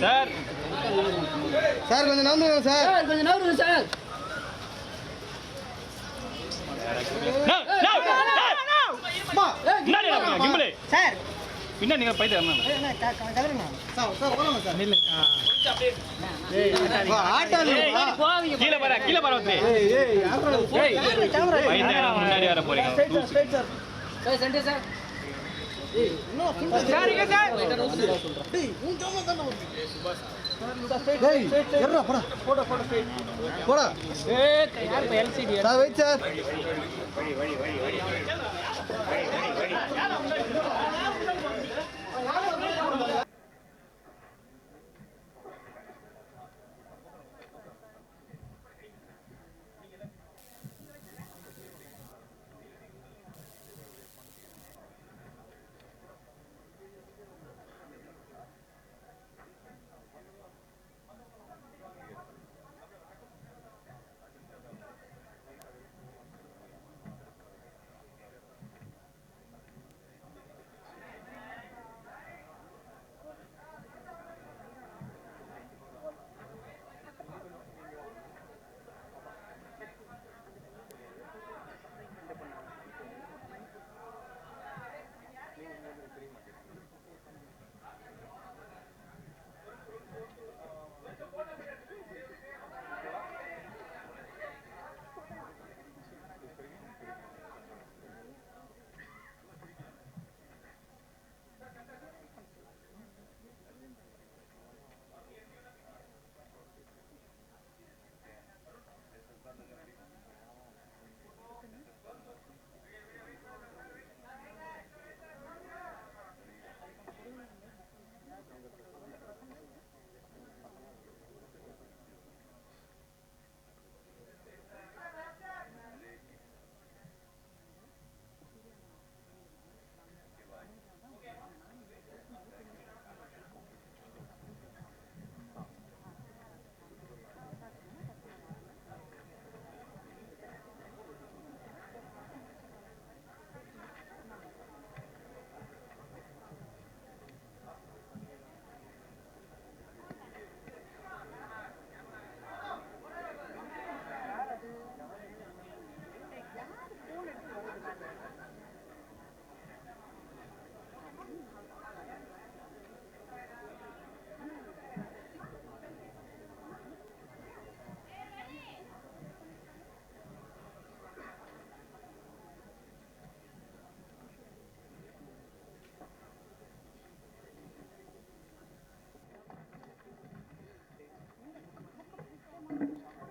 Sir sir கொஞ்சம் நம்புங்க sir, கொஞ்சம் நம்புங்க சார். சார் பின்ன நீங்க போயிட்டு கீழே பாரு கீழே பாரு முன்னாடி வர போறீங்க.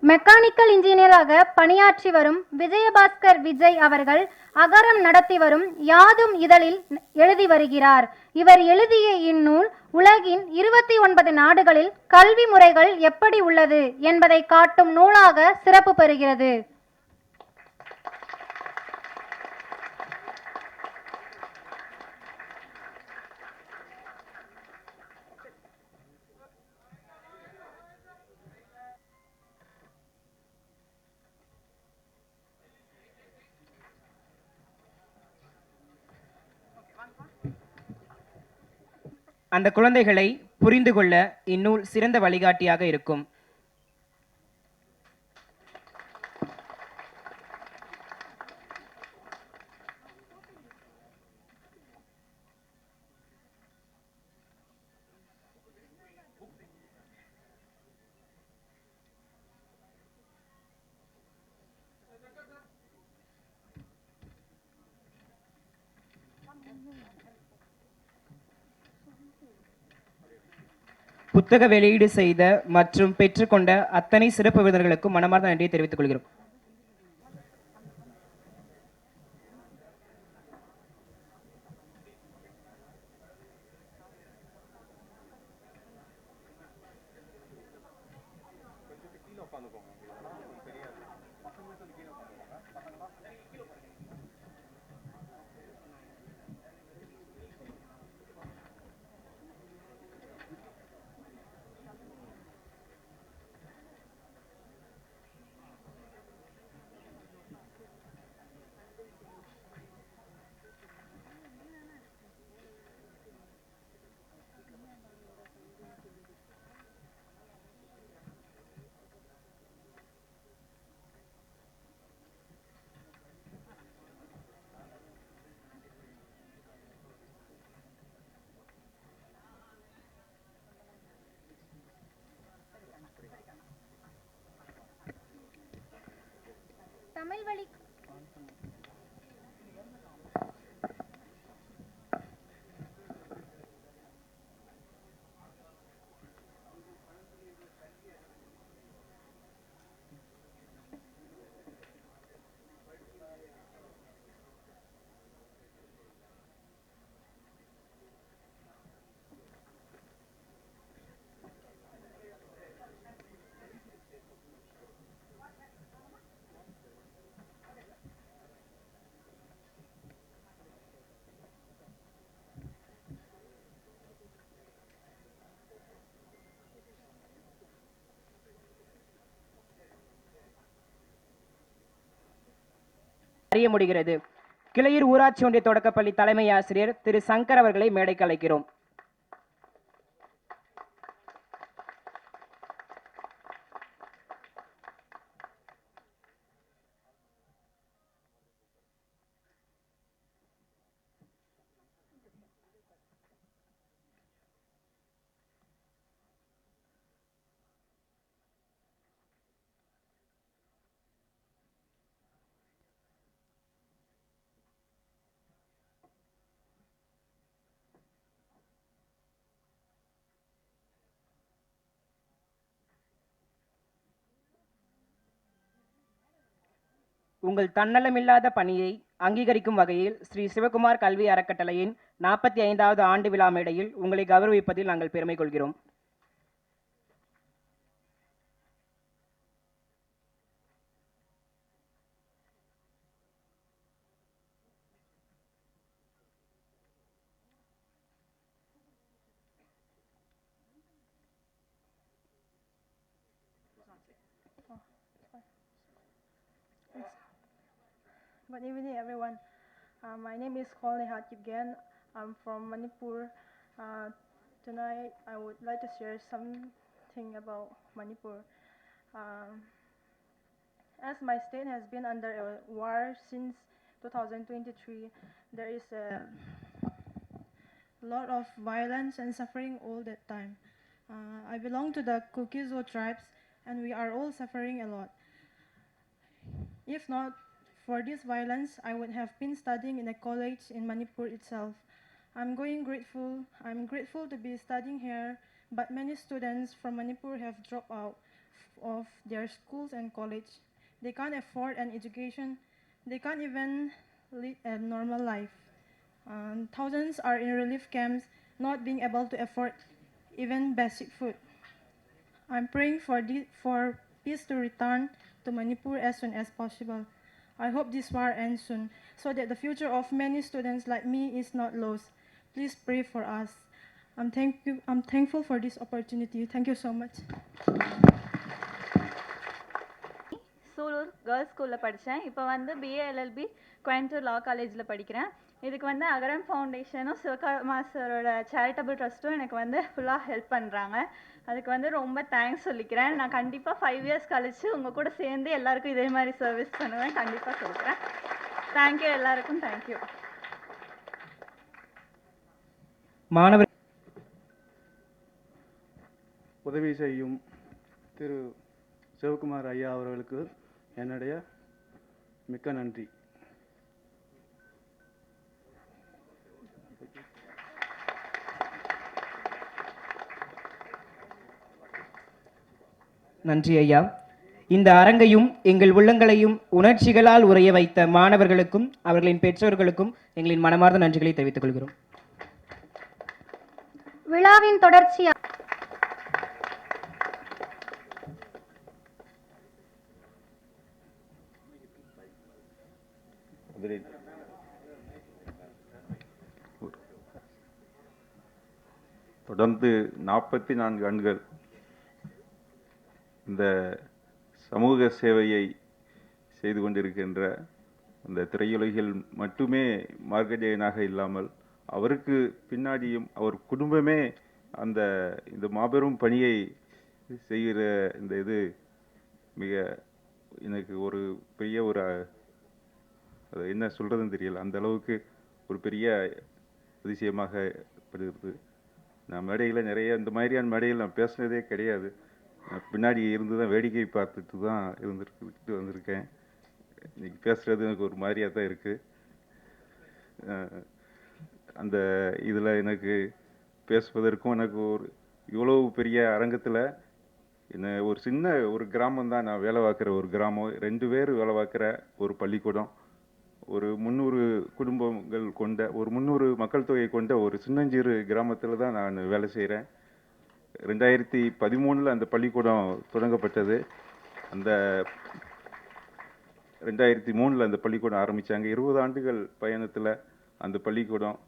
மெக்கானிக்கல் இன்ஜினியராக பணியாற்றி வரும் விஜயபாஸ்கர் விஜய் அவர்கள் அகரம் நடத்தி வரும் யாதும் இதழில் எழுதி வருகிறார். இவர் எழுதிய இந்நூல் உலகின் 29 நாடுகளில் கல்வி முறைகள் எப்படி உள்ளது என்பதை காட்டும் நூலாக சிறப்பு பெறுகிறது. அந்த குழந்தைகளை புரிந்து கொள்ள இந்நூல் சிறந்த வழிகாட்டியாக இருக்கும். புத்தக வெளியீடு செய்த மற்றும் பெற்றுக்கொண்ட அத்தனை சிறப்பு விருந்தினர்களுக்கும் மனமார்ந்த நன்றியை தெரிவித்துக் கொள்கிறோம். தமிழ் வழி அறிய முடிகிறது. கிளையூர் ஊராட்சி ஒன்றிய தொடக்கப்பள்ளி தலைமை ஆசிரியர் திரு சங்கர் அவர்களை மேடைக்கு அழைக்கிறோம். உங்கள் தன்னலமில்லாத பணியை அங்கீகரிக்கும் வகையில் ஸ்ரீ சிவகுமார் கல்வி அறக்கட்டளையின் 45வது ஆண்டு விழா மேடையில் உங்களை கௌரவிப்பதில் நாங்கள் பெருமை கொள்கிறோம். Good evening, everyone. My name is Kolnehat Kipgen. I'm from Manipur. Tonight, I would like to share something about Manipur. As my state has been under a war since 2023, there is a lot of violence and suffering all that time. I belong to the Kukizo tribes, and we are all suffering a lot. If not for this violence, I would have been studying in a college in Manipur itself. I'm grateful to be studying here, but many students from Manipur have dropped out of their schools and college. They can't afford an education. They can't even lead a normal life. Thousands are in relief camps, not being able to afford even basic food. I'm praying for peace to return to Manipur as soon as possible. I hope this war ends soon, so that the future of many students like me is not lost. Please pray for us. I'm thankful for this opportunity. Thank you so much. Sulur girls ஸ்கூலில் படித்தேன். இப்போ வந்து BA LLB Coimbatore லா காலேஜில் படிக்கிறேன். இதுக்கு வந்து அகரம் ஃபவுண்டேஷனும் சிவகுமார் சாரோட charitable ட்ரஸ்ட்டும் எனக்கு வந்து ஃபுல்லாக ஹெல்ப் பண்ணுறாங்க. அதுக்கு வந்து ரொம்ப தேங்க்ஸ் சொல்லிக்கிறேன். நான் கண்டிப்பாக 5 இயர்ஸ் கழிச்சு உங்கள் கூட சேர்ந்து எல்லாருக்கும் இதே மாதிரி சர்வீஸ் பண்ணுவேன், கண்டிப்பாக சொல்லிக்கிறேன். தேங்க்யூ எல்லாருக்கும், தேங்க்யூ. மாணவர் உதவி செய்யும் திரு சிவகுமார் ஐயா அவர்களுக்கு என்னுடைய மிக்க நன்றி. நன்றி ஐயா. இந்த அரங்கையும் எங்கள் உள்ளங்களையும் உணர்ச்சிகளால் உறைய வைத்த மாணவர்களுக்கும் அவர்களின் பெற்றோர்களுக்கும் எங்களின் மனமார்ந்த நன்றிகளை தெரிவித்துக் கொள்கிறோம். விழாவின் தொடர்ச்சியாக தொடர்ந்து 44 ஆண்டுகள் இந்த சமூக சேவையை செய்து கொண்டிருக்கின்ற அந்த திரையுலகில் மட்டுமே மார்க்கஜேயனாக இல்லாமல் அவருக்கு பின்னாடியும் அவர் குடும்பமே இந்த மாபெரும் பணியை செய்கிற இந்த இது மிக எனக்கு ஒரு பெரிய ஒரு அது என்ன சொல்கிறதுன்னு தெரியல, அந்த அளவுக்கு ஒரு பெரிய அதிசயமாக படுகிறது. நான் மேடையில் நிறைய இந்த மாதிரியான மேடையில் நான் பேசுனதே கிடையாது. நான் பின்னாடி இருந்து தான் வேடிக்கை பார்த்துட்டு தான் இருந்துட்டு வந்திருக்கேன். இன்னைக்கு பேசுகிறது எனக்கு ஒரு மாதிரியாக தான் இருக்குது. அந்த இதில் எனக்கு பேசுவதற்கும் எனக்கு ஒரு இவ்வளவு பெரிய அரங்கத்தில் என்ன ஒரு சின்ன ஒரு கிராமம் தான், நான் வேலை பார்க்குற ஒரு கிராமம், 2 பேர் வேலை பார்க்குற ஒரு பள்ளிக்கூடம், ஒரு 300 குடும்பங்கள் கொண்ட ஒரு 300 மக்கள் தொகை கொண்ட ஒரு சின்னஞ்சிறு கிராமத்தில் தான் நான் வேலை செய்கிறேன். 2013 அந்த பள்ளிக்கூடம் தொடங்கப்பட்டது. அந்த 2003 அந்த பள்ளிக்கூடம் ஆரம்பித்தாங்க. 20 ஆண்டுகள் பயணத்தில் அந்த பள்ளிக்கூடம்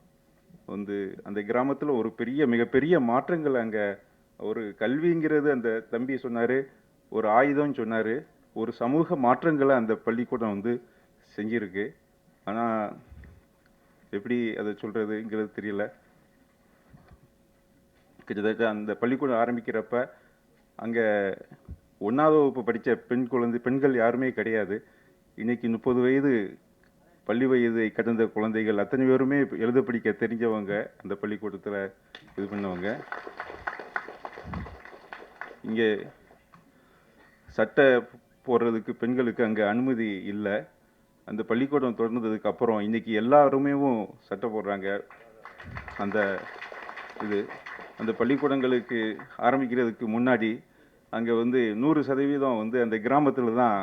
வந்து அந்த கிராமத்தில் ஒரு மிகப்பெரிய மாற்றங்கள். அங்கே ஒரு கல்விங்கிறது அந்த தம்பி சொன்னார், ஒரு ஆயுதம்னு சொன்னார், ஒரு சமூக மாற்றங்களை அந்த பள்ளிக்கூடம் வந்து செஞ்சிருக்கு. ஆனால் எப்படி அதை சொல்கிறதுங்கிறது தெரியல. கிட்டத்தட்ட அந்த பள்ளிக்கூடம் ஆரம்பிக்கிறப்ப அங்கே 1ஆவது வகுப்பு படித்த பெண்கள் யாருமே கிடையாது. இன்னைக்கு 30 வயது பள்ளி வயதை கடந்த குழந்தைகள் அத்தனை பேருமே எழுத படிக்க தெரிஞ்சவங்க, அந்த பள்ளிக்கூடத்தில் இது பண்ணவங்க. இங்கே சட்டை போடுறதுக்கு பெண்களுக்கு அங்கே அனுமதி இல்லை. அந்த பள்ளிக்கூடம் தொடர்ந்ததுக்கு அப்புறம் இன்னைக்கு எல்லாருமே சட்டை போடுறாங்க. அந்த பள்ளிக்கூடங்களுக்கு ஆரம்பிக்கிறதுக்கு முன்னாடி அங்கே வந்து 100% வந்து அந்த கிராமத்தில் தான்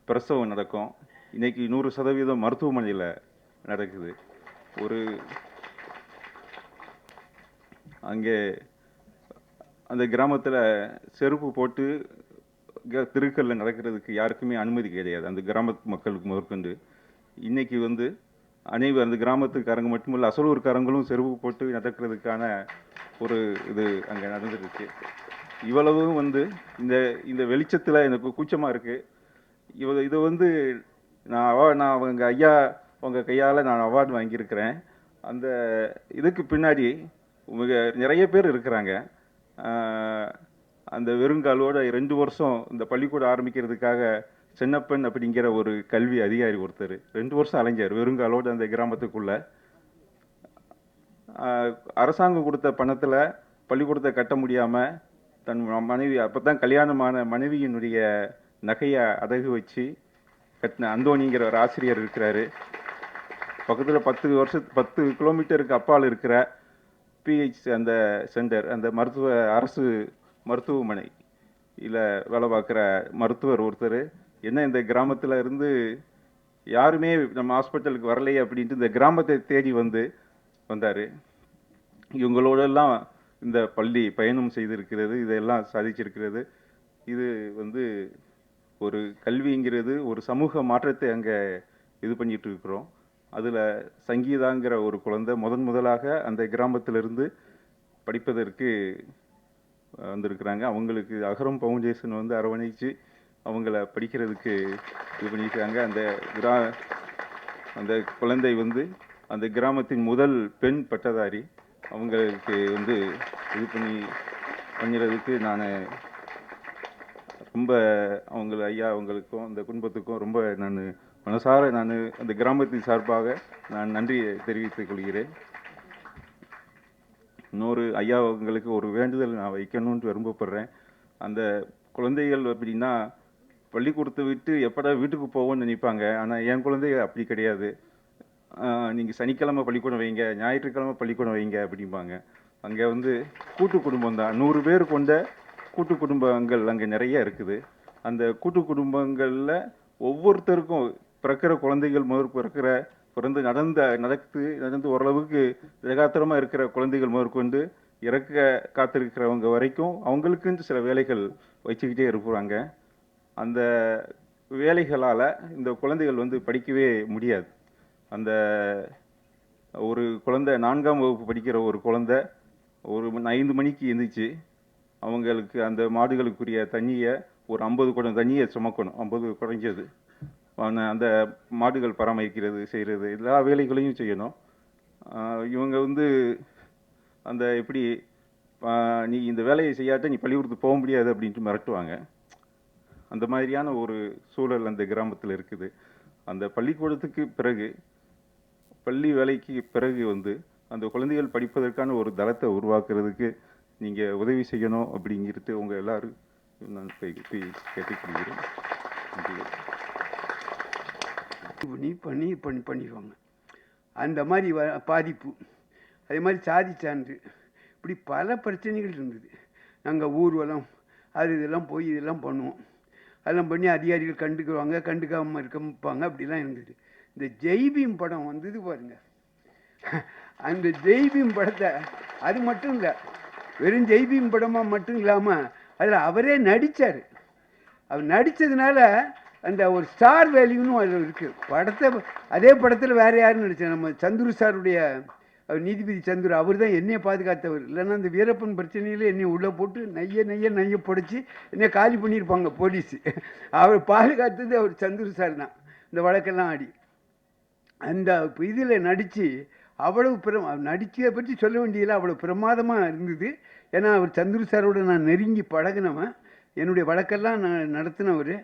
பிரசவம் நடக்கும். இன்னைக்கு 100% மருத்துவமனையில் நடக்குது. அங்கே அந்த கிராமத்தில் செருப்பு போட்டு தெருக்கல்ல நடக்கிறதுக்கு யாருக்குமே அனுமதி கிடையாது, அந்த கிராமத்து மக்களுக்கு முதற்கொண்டு. இன்னைக்கு வந்து அந்த கிராமத்துக்காரங்க மட்டுமல்ல, அசலூர்காரங்களும் செருப்பு போட்டு நடக்கிறதுக்கான ஒரு இது அங்கே நடந்துருக்கு. இவ்வளவும் வந்து இந்த வெளிச்சத்தில் எனக்கு கூச்சமாக இருக்குது. இதை வந்து நான் அவங்க கையால் நான் அவார்டு வாங்கியிருக்கிறேன். அந்த இதுக்கு பின்னாடி நிறைய பேர் இருக்கிறாங்க. அந்த வெறுங்காலோட 2 வருஷம் இந்த பள்ளிக்கூடம் ஆரம்பிக்கிறதுக்காக சென்னப்பன் அப்படிங்கிற ஒரு கல்வி அதிகாரி ஒருத்தர் 2 வருஷம் அலைஞ்சார் வெறுங்காலோட அந்த கிராமத்துக்குள்ள. அரசாங்கம் கொடுத்த பணத்தில் பள்ளிக்கூடத்தை கட்ட முடியாமல் தன் மனைவி, அப்போ தான் கல்யாணமான மனைவியினுடைய நகையை அடகு வச்சு கட்டின அந்தோணிங்கிற ஒரு ஆசிரியர் இருக்கிறாரு. பக்கத்தில் 10 கிலோமீட்டருக்கு அப்பால் இருக்கிற பிஹெச் அந்த சென்டர், அந்த அரசு மருத்துவமனை இல்லை வேலை பார்க்குற மருத்துவர் ஒருத்தர், என்ன இந்த கிராமத்தில் இருந்து யாருமே நம்ம ஹாஸ்பிட்டலுக்கு வரலையே அப்படின்ட்டு இந்த கிராமத்தை தேடி வந்தார். இவங்களோடெல்லாம் இந்த பள்ளி பயணம் செய்திருக்கிறது, இதெல்லாம் சாதிச்சிருக்கிறது. இது வந்து ஒரு கல்விங்கிறது ஒரு சமூக மாற்றத்தை அங்கே இது பண்ணிட்டு இருக்கிறோம். அதில் சங்கீதாங்கிற ஒரு குழந்தை முதலாக அந்த கிராமத்திலிருந்து படிப்பதற்கு வந்திருக்கிறாங்க. அவங்களுக்கு அகரம் ஃபவுண்டேஷன் வந்து அரவணைச்சு அவங்கள படிக்கிறதுக்கு இது பண்ணியிருக்காங்க. அந்த குழந்தை வந்து அந்த கிராமத்தின் முதல் பெண் பட்டதாரி. அவங்களுக்கு வந்து இது பண்ணிடுறதுக்கு நான் ரொம்ப அவங்களுக்கும் அந்த குடும்பத்துக்கும் ரொம்ப மனசார அந்த கிராமத்தின் சார்பாக நான் நன்றி தெரிவித்துக் கொள்கிறேன். இன்னொரு அவங்களுக்கு ஒரு வேண்டுதல் நான் வைக்கணும்னு விரும்பப்படுறேன். அந்த குழந்தைகள் அப்படின்னா பள்ளிக்கூடத்தை விட்டு எப்படா வீட்டுக்கு போவோம்னு நினைப்பாங்க. ஆனால் என் குழந்தைங்க அப்படி கிடையாது. நீங்கள் சனிக்கிழமை பள்ளிக்கூடம் வைங்க, ஞாயிற்றுக்கிழமை பள்ளிக்கூடம் வைங்க அப்படிம்பாங்க. அங்கே வந்து கூட்டு குடும்பம் தான், 100 பேர் கொண்ட கூட்டு குடும்பங்கள் அங்கே நிறைய இருக்குது. அந்த கூட்டு குடும்பங்களில் ஒவ்வொருத்தருக்கும் பிறக்கிற குழந்தைகள் பிறந்து நடந்து ஓரளவுக்கு திடகாத்திரமாக இருக்கிற குழந்தைகள் முதற்கொண்டு இறக்க காத்திருக்கிறவங்க வரைக்கும் அவங்களுக்குன்னு சில வேலைகள் வச்சுக்கிட்டே இருக்கிறாங்க. அந்த வேலைகளால் இந்த குழந்தைகள் வந்து படிக்கவே முடியாது. அந்த ஒரு குழந்தை 4ஆம் வகுப்பு படிக்கிற ஒரு குழந்தை ஒரு 5 மணிக்கு எழுந்திரிச்சு அவங்களுக்கு அந்த மாடுகளுக்குரிய தண்ணியை ஒரு 50 குடம் தண்ணியை சுமக்கணும். 50 குறைஞ்சது. அந்த மாடுகள் பராமரிக்கிறது செய்கிறது எல்லா வேலைகளையும் செய்யணும். இவங்க வந்து அந்த எப்படி நீ இந்த வேலையை செய்யாட்ட நீ பள்ளிக்கூடத்துக்கு போக முடியாது அப்படின்ட்டு மிரட்டுவாங்க. அந்த மாதிரியான ஒரு சூழல் அந்த கிராமத்தில் இருக்குது. அந்த பள்ளிக்கூடத்துக்கு பிறகு பள்ளி வேலைக்கு பிறகு வந்து அந்த குழந்தைகள் படிப்பதற்கான ஒரு தளத்தை உருவாக்குறதுக்கு நீங்கள் உதவி செய்யணும் அப்படிங்கிறது உங்கள் எல்லாரும் நான் கேட்டுக்கொள்கிறேன். நன்றி. பண்ணிடுவாங்க. அந்த மாதிரி பாதிப்பு. அதே மாதிரி சாதி சான்று, இப்படி பல பிரச்சனைகள் இருந்தது. நாங்கள் ஊர்வலம் அது இதெல்லாம் போய் இதெல்லாம் பண்ணுவோம். அதெல்லாம் பண்ணி அதிகாரிகள் கண்டுக்குவாங்க, கண்டுக்காமல் இருப்பாங்க, அப்படிலாம் இருந்தது. இந்த ஜெய்பீம் படம் வந்தது பாருங்க. அந்த ஜெய்பீம் படத்தை அது மட்டும் இல்லை, வெறும் ஜெய்பீம் படமாக மட்டும் இல்லாமல் அதில் அவரே நடித்தார். அவர் நடித்ததுனால அந்த ஒரு ஸ்டார் வேல்யூன்னு அதில் இருக்குது. படத்தை அதே படத்தில் வேறு யாரும் நடித்தார்? நம்ம சந்துரு சாருடைய நீதிபதி சந்துரு, அவர் தான் என்னையை பாதுகாத்தவர். இல்லைன்னா அந்த வீரப்பன் பிரச்சனையில் என்னை உள்ளே போட்டு நைய புடைச்சி என்னை காலி பண்ணியிருப்பாங்க போலீஸு. அவர் பாதுகாத்தது அவர் சந்துரு சார் தான், இந்த வழக்கெல்லாம் ஆடி. அந்த இதில் நடித்து அவ்வளவு நடிச்சதை பற்றி சொல்ல வேண்டியதில்லை, அவ்வளோ பிரமாதமாக இருந்தது. ஏன்னா அவர் சந்துரு சாரோட நான் நெருங்கி பழகினவன், என்னுடைய வழக்கெல்லாம் நான் நடத்தினவர்.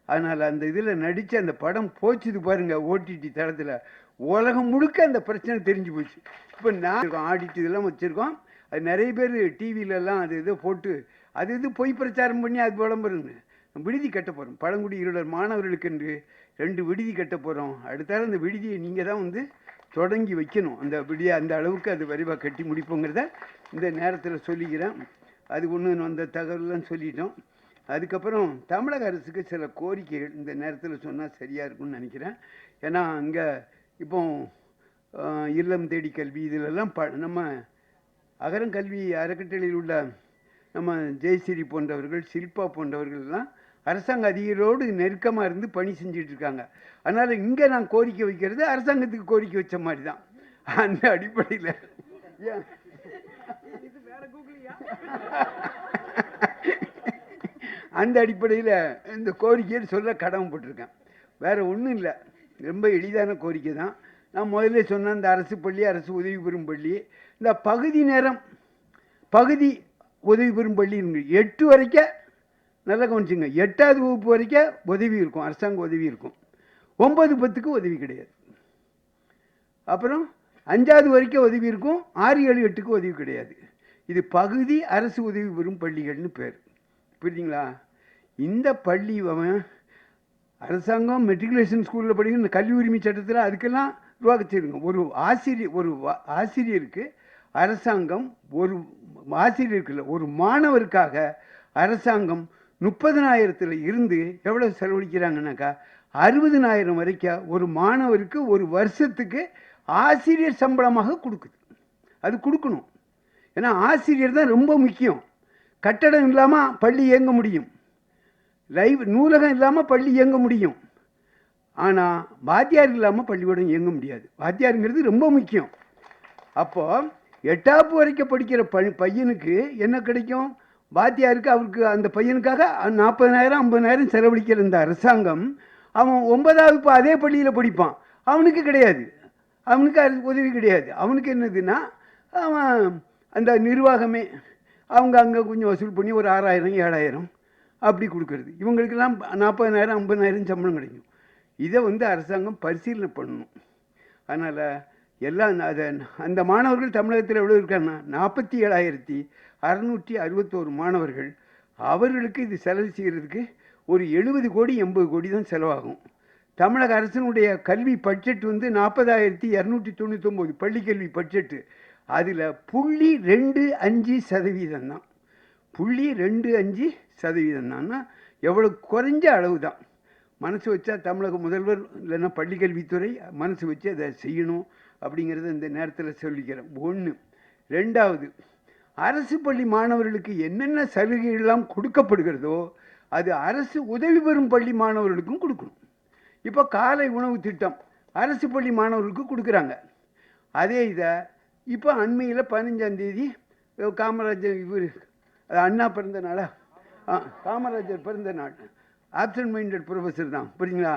அதனால் அந்த இதில் நடித்து அந்த படம் போச்சுது பாருங்கள், ஓடிடி தளத்தில் உலகம் முழுக்க அந்த பிரச்சனை தெரிஞ்சு போச்சு. இப்போ நான் ஆடிட்டு இதெல்லாம் வச்சுருக்கோம். அது நிறைய பேர் டிவிலெல்லாம் அது இதை போட்டு அது இது பொய் பிரச்சாரம் பண்ணி அது விளம்பரங்க. விடுதி கட்ட போகிறோம், பழங்குடி இருளர் மாணவர்களுக்கு என்று 2 விடுதி கட்ட போகிறோம். அடுத்தாலும் அந்த விடுதியை நீங்கள் தான் வந்து தொடங்கி வைக்கணும். அந்த விடுதியை அந்த அளவுக்கு அது விரைவாக கட்டி முடிப்போங்கிறத இந்த நேரத்தில் சொல்லிக்கிறேன். அது ஒன்று அந்த தகவலாம் சொல்லிட்டோம். அதுக்கப்புறம் தமிழக அரசுக்கு சில கோரிக்கைகள் இந்த நேரத்தில் சொன்னால் சரியாக இருக்கும்னு நினைக்கிறேன். ஏன்னா அங்கே இப்போ இல்லம் தேடி கல்வி இதிலெல்லாம் நம்ம அகரங்கல்வி அறக்கட்டளையில் உள்ள நம்ம ஜெயஸ்ரீ போன்றவர்கள், ஷில்பா போன்றவர்கள்லாம் அரசாங்க அதிகாரிகளோடு நெருக்கமாக இருந்து பணி செஞ்சுட்டு இருக்காங்க. அதனால் இங்கே நான் கோரிக்கை வைக்கிறது அரசாங்கத்துக்கு கோரிக்கை வச்ச மாதிரி தான். அந்த அடிப்படையில் அந்த அடிப்படையில் இந்த கோரிக்கையை சொல்ல கடமைப்பட்டிருக்கேன். வேறு ஒன்றும் இல்லை, ரொம்ப எளிதான கோரிக்கை தான். நான் முதல்ல சொன்னேன், இந்த அரசு பள்ளி, அரசு உதவி பெறும் பள்ளி, இந்த பகுதி உதவி பெறும் பள்ளி 8 வரைக்கும் நல்லா கவனிச்சுங்க. 8வது வகுப்பு வரைக்கும் உதவி இருக்கும், அரசாங்க உதவி இருக்கும். 9, 10க்கு உதவி கிடையாது. அப்புறம் 5வது வரைக்கும் உதவி இருக்கும், 6, 7, 8க்கு உதவி கிடையாது. இது பகுதி அரசு உதவி பெறும் பள்ளிகள்னு பேர். புரியுதுங்களா? இந்த பள்ளி அரசாங்கம் மெட்ரிகுலேஷன் ஸ்கூலில் படிக்கிற கல்வி உரிமை சட்டத்தில் அதுக்கெல்லாம் ரூபா வச்சுருங்க. ஒரு ஆசிரியருக்கு அரசாங்கம் ஒரு ஆசிரியருக்குள்ள ஒரு மாணவருக்காக அரசாங்கம் 30,000 இருந்து எவ்வளோ செலவழிக்கிறாங்கன்னாக்கா 60,000 வரைக்கும் ஒரு மாணவருக்கு ஒரு வருஷத்துக்கு ஆசிரியர் சம்பளமாக கொடுக்குது. அது கொடுக்கணும். ஏன்னா ஆசிரியர் தான் ரொம்ப முக்கியம். கட்டடம் இல்லாமல் பள்ளி இயங்க முடியும், நூலகம் இல்லாமல் பள்ளி இயங்க முடியும். ஆனால் வாத்தியார் இல்லாமல் பள்ளிக்கூடம் இயங்க முடியாது. வாத்தியாருங்கிறது ரொம்ப முக்கியம். அப்போது 8வது வரைக்கும் படிக்கிற பையனுக்கு என்ன கிடைக்கும்? வாத்தியாருக்கு அவருக்கு அந்த பையனுக்காக 40,000 50,000 செலவழிக்கிற இந்த அரசாங்கம் அவன் 9வது இப்போ அதே பள்ளியில் படிப்பான், அவனுக்கு கிடையாது, அவனுக்கு உதவி கிடையாது. அவனுக்கு என்னதுன்னா அவன் அந்த நிர்வாகமே அவங்க அங்கே கொஞ்சம் வசூல் பண்ணி ஒரு 6,000 7,000 அப்படி கொடுக்கறது. இவங்களுக்கெல்லாம் 40,000 50,000 சம்பளம் கிடைக்கும். இதை அரசாங்கம் பரிசீலனை பண்ணணும். அதனால் எல்லாம் அந்த மாணவர்கள் தமிழகத்தில் எவ்வளோ இருக்காங்கன்னா 47,661 மாணவர்கள். அவர்களுக்கு இது செலவு செய்கிறதுக்கு ஒரு 70 கோடி 80 கோடி தான் செலவாகும். தமிழக அரசினுடைய கல்வி பட்ஜெட் 40,299 பள்ளிக்கல்வி பட்ஜெட்டு. அதில் 0.25% தான். 0.25% தான்னா எவ்வளோ குறைஞ்ச அளவு தான். மனசு வச்சா தமிழக முதல்வர் இல்லைன்னா பள்ளிக்கல்வித்துறை மனசு வச்சு அதை செய்யணும் அப்படிங்கிறத இந்த நேரத்தில் சொல்லிக்கிறேன். 1. 2வது, அரசு பள்ளி மாணவர்களுக்கு என்னென்ன சலுகைகள்லாம் கொடுக்கப்படுகிறதோ அது அரசு உதவி பெறும் பள்ளி மாணவர்களுக்கும் கொடுக்கணும். இப்போ காலை உணவு திட்டம் அரசு பள்ளி மாணவர்களுக்கு கொடுக்குறாங்க. அதே இதை இப்போ அண்மையில் 15ஆம் தேதி காமராஜர் அண்ணா பிறந்த நாளா, காமராஜர் பிறந்த நாள், ஆப்சன்ட் மைண்டட் ப்ரொஃபஸர் தான், புரியுங்களா?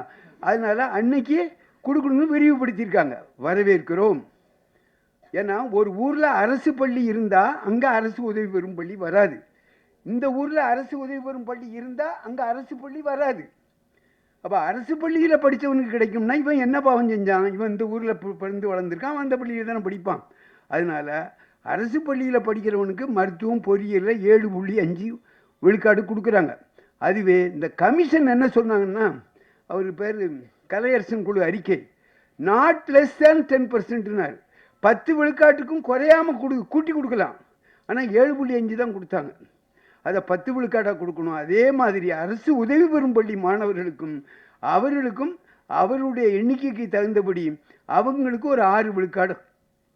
அதனால் அன்னைக்கு கொடுக்கணும்னு விரிவுபடுத்தியிருக்காங்க. வரவேற்கிறோம். ஏன்னா ஒரு ஊரில் அரசு பள்ளி இருந்தால் அங்கே அரசு உதவி பெறும் பள்ளி வராது. இந்த ஊரில் அரசு உதவி பெறும் பள்ளி இருந்தால் அங்கே அரசு பள்ளி வராது. அப்போ அரசு பள்ளியில் படித்தவனுக்கு கிடைக்கும்னா இவன் என்ன பாவம் செஞ்சான்? இவன் இந்த ஊரில் பிறந்து வளர்ந்துருக்கான், அவன் அந்த பள்ளியில் தானே படிப்பான். அதனால் அரசு பள்ளியில் படிக்கிறவனுக்கு மருத்துவம் பொறியியலில் 7.5 விழுக்காடு கொடுக்குறாங்க. அதுவே இந்த கமிஷன் என்ன சொன்னாங்கன்னா, அவர் பேர் கலையரசன் குழு அறிக்கை. Not less than 10%. 10 விழுக்காட்டுக்கும் குறையாமல் கூட்டி கொடுக்கலாம். ஆனால் 7.5 தான் கொடுத்தாங்க. அதை 10 விழுக்காட்டாக கொடுக்கணும். அதே மாதிரி அரசு உதவி பெறும் பள்ளி மாணவர்களுக்கும் அவருடைய எண்ணிக்கைக்கு தகுந்தபடி அவங்களுக்கு ஒரு 6 விழுக்காடு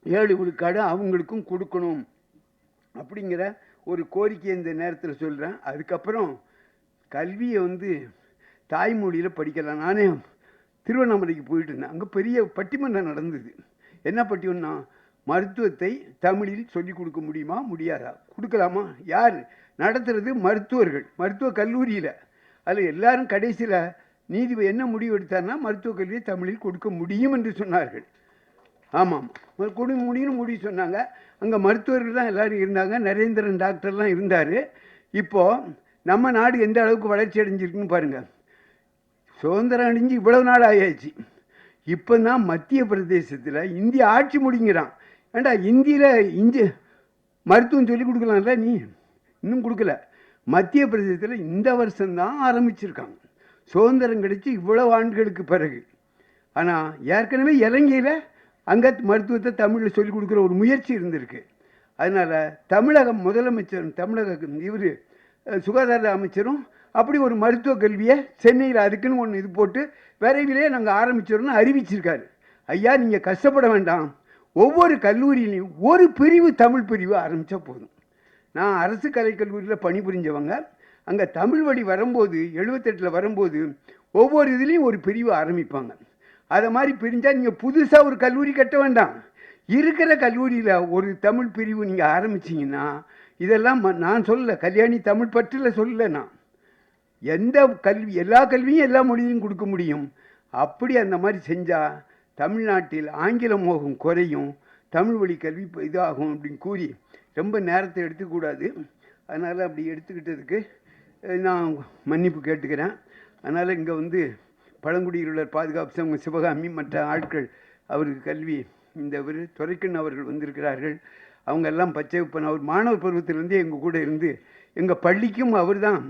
7 விழுக்காடு அவங்களுக்கும் கொடுக்கணும் அப்படிங்கிற ஒரு கோரிக்கை இந்த நேரத்தில் சொல்கிறேன். அதுக்கப்புறம் கல்வியை தாய்மொழியில் படிக்கலாம். நானே திருவண்ணாமலைக்கு போயிட்டு இருந்தேன். அங்கே பெரிய பட்டிமன்றம் நடந்தது. என்ன பட்டிமன்றம்னா, மருத்துவத்தை தமிழில் சொல்லிக் கொடுக்க முடியுமா முடியாதா, கொடுக்கலாமா, யார் நடத்துறது? மருத்துவர்கள், மருத்துவ கல்லூரியில். அதில் எல்லாரும் கடைசியில் நீதிபதி என்ன முடிவு எடுத்தார்னா, மருத்துவக் கல்வியை தமிழில் கொடுக்க முடியும் என்று சொன்னார்கள். ஆமாம், கொடுக்க முடியும்னு முடிவு சொன்னாங்க. அங்கே மருத்துவர்கள் தான் எல்லோரும் இருந்தாங்க. நரேந்திரன் டாக்டர்லாம் இருந்தார். இப்போது நம்ம நாடு எந்த அளவுக்கு வளர்ச்சி அடைஞ்சிருக்குன்னு பாருங்கள். சுதந்திரம் அடைஞ்சு இவ்வளவு நாள் ஆயாச்சு. இப்போ தான் மத்திய பிரதேசத்தில் இந்திய ஆட்சி முடிங்கிறான். ஏண்டா இந்தியில் மருத்துவம் சொல்லி கொடுக்கலாம்ல, நீ இன்னும் கொடுக்கல. மத்திய பிரதேசத்தில் இந்த வருஷம்தான் ஆரம்பிச்சிருக்காங்க, சுதந்திரம் கிடைச்சி இவ்வளவு ஆண்டுகளுக்கு பிறகு. ஆனால் ஏற்கனவே இலங்கையில் அங்கே மருத்துவத்தை தமிழில் சொல்லிக் கொடுக்குற ஒரு முயற்சி இருந்திருக்கு. அதனால் தமிழகம் முதலமைச்சரும் இவர் சுகாதார அமைச்சரும் அப்படி ஒரு மருத்துவ கல்வியை சென்னையில் அதுக்குன்னு ஒன்று இது போட்டு விரைவிலே நாங்கள் ஆரம்பிச்சிடணும்னு அறிவிச்சிருக்காரு. ஐயா, நீங்கள் கஷ்டப்பட வேண்டாம். ஒவ்வொரு கல்லூரியிலையும் ஒரு பிரிவு தமிழ் பிரிவு ஆரம்பித்தா போதும். நான் அரசு கலைக்கல்லூரியில் பணிபுரிஞ்சவங்க. அங்கே தமிழ் வழி வரும்போது 78 வரும்போது ஒவ்வொரு இதுலேயும் ஒரு பிரிவு ஆரம்பிப்பாங்க. அதை மாதிரி பிரிஞ்சால் நீங்கள் புதுசாக ஒரு கல்லூரி கட்ட வேண்டாம். இருக்கிற கல்லூரியில் ஒரு தமிழ் பிரிவு நீங்கள் ஆரம்பிச்சிங்கன்னா, இதெல்லாம் நான் சொல்லலை, கல்யாணி தமிழ் பற்றில் சொல்லலை. நான் எந்த கல்வி, எல்லா கல்வியும் எல்லா மொழியும் கொடுக்க முடியும். அப்படி அந்த மாதிரி செஞ்சால் தமிழ்நாட்டில் ஆங்கில மோகம் குறையும், தமிழ் வழி கல்வி இதாகும் அப்படின்னு கூறி ரொம்ப நேரத்தை எடுத்துக்கூடாது. அதனால் அப்படி எடுத்துக்கிட்டதுக்கு நான் மன்னிப்பு கேட்டுக்கிறேன். அதனால் இங்கே பழங்குடியினர் பாதுகாப்பு சங்கம் சிவகாமி மற்ற ஆட்கள் அவருக்கு கல்வி இந்த துரைக்கண் அவர்கள் வந்திருக்கிறார்கள். அவங்க எல்லாம் பச்சையப்பன் அவர் மாணவர் பருவத்திலேருந்தே எங்கள் கூட இருந்து எங்கள் பள்ளிக்கும் அவர் தான்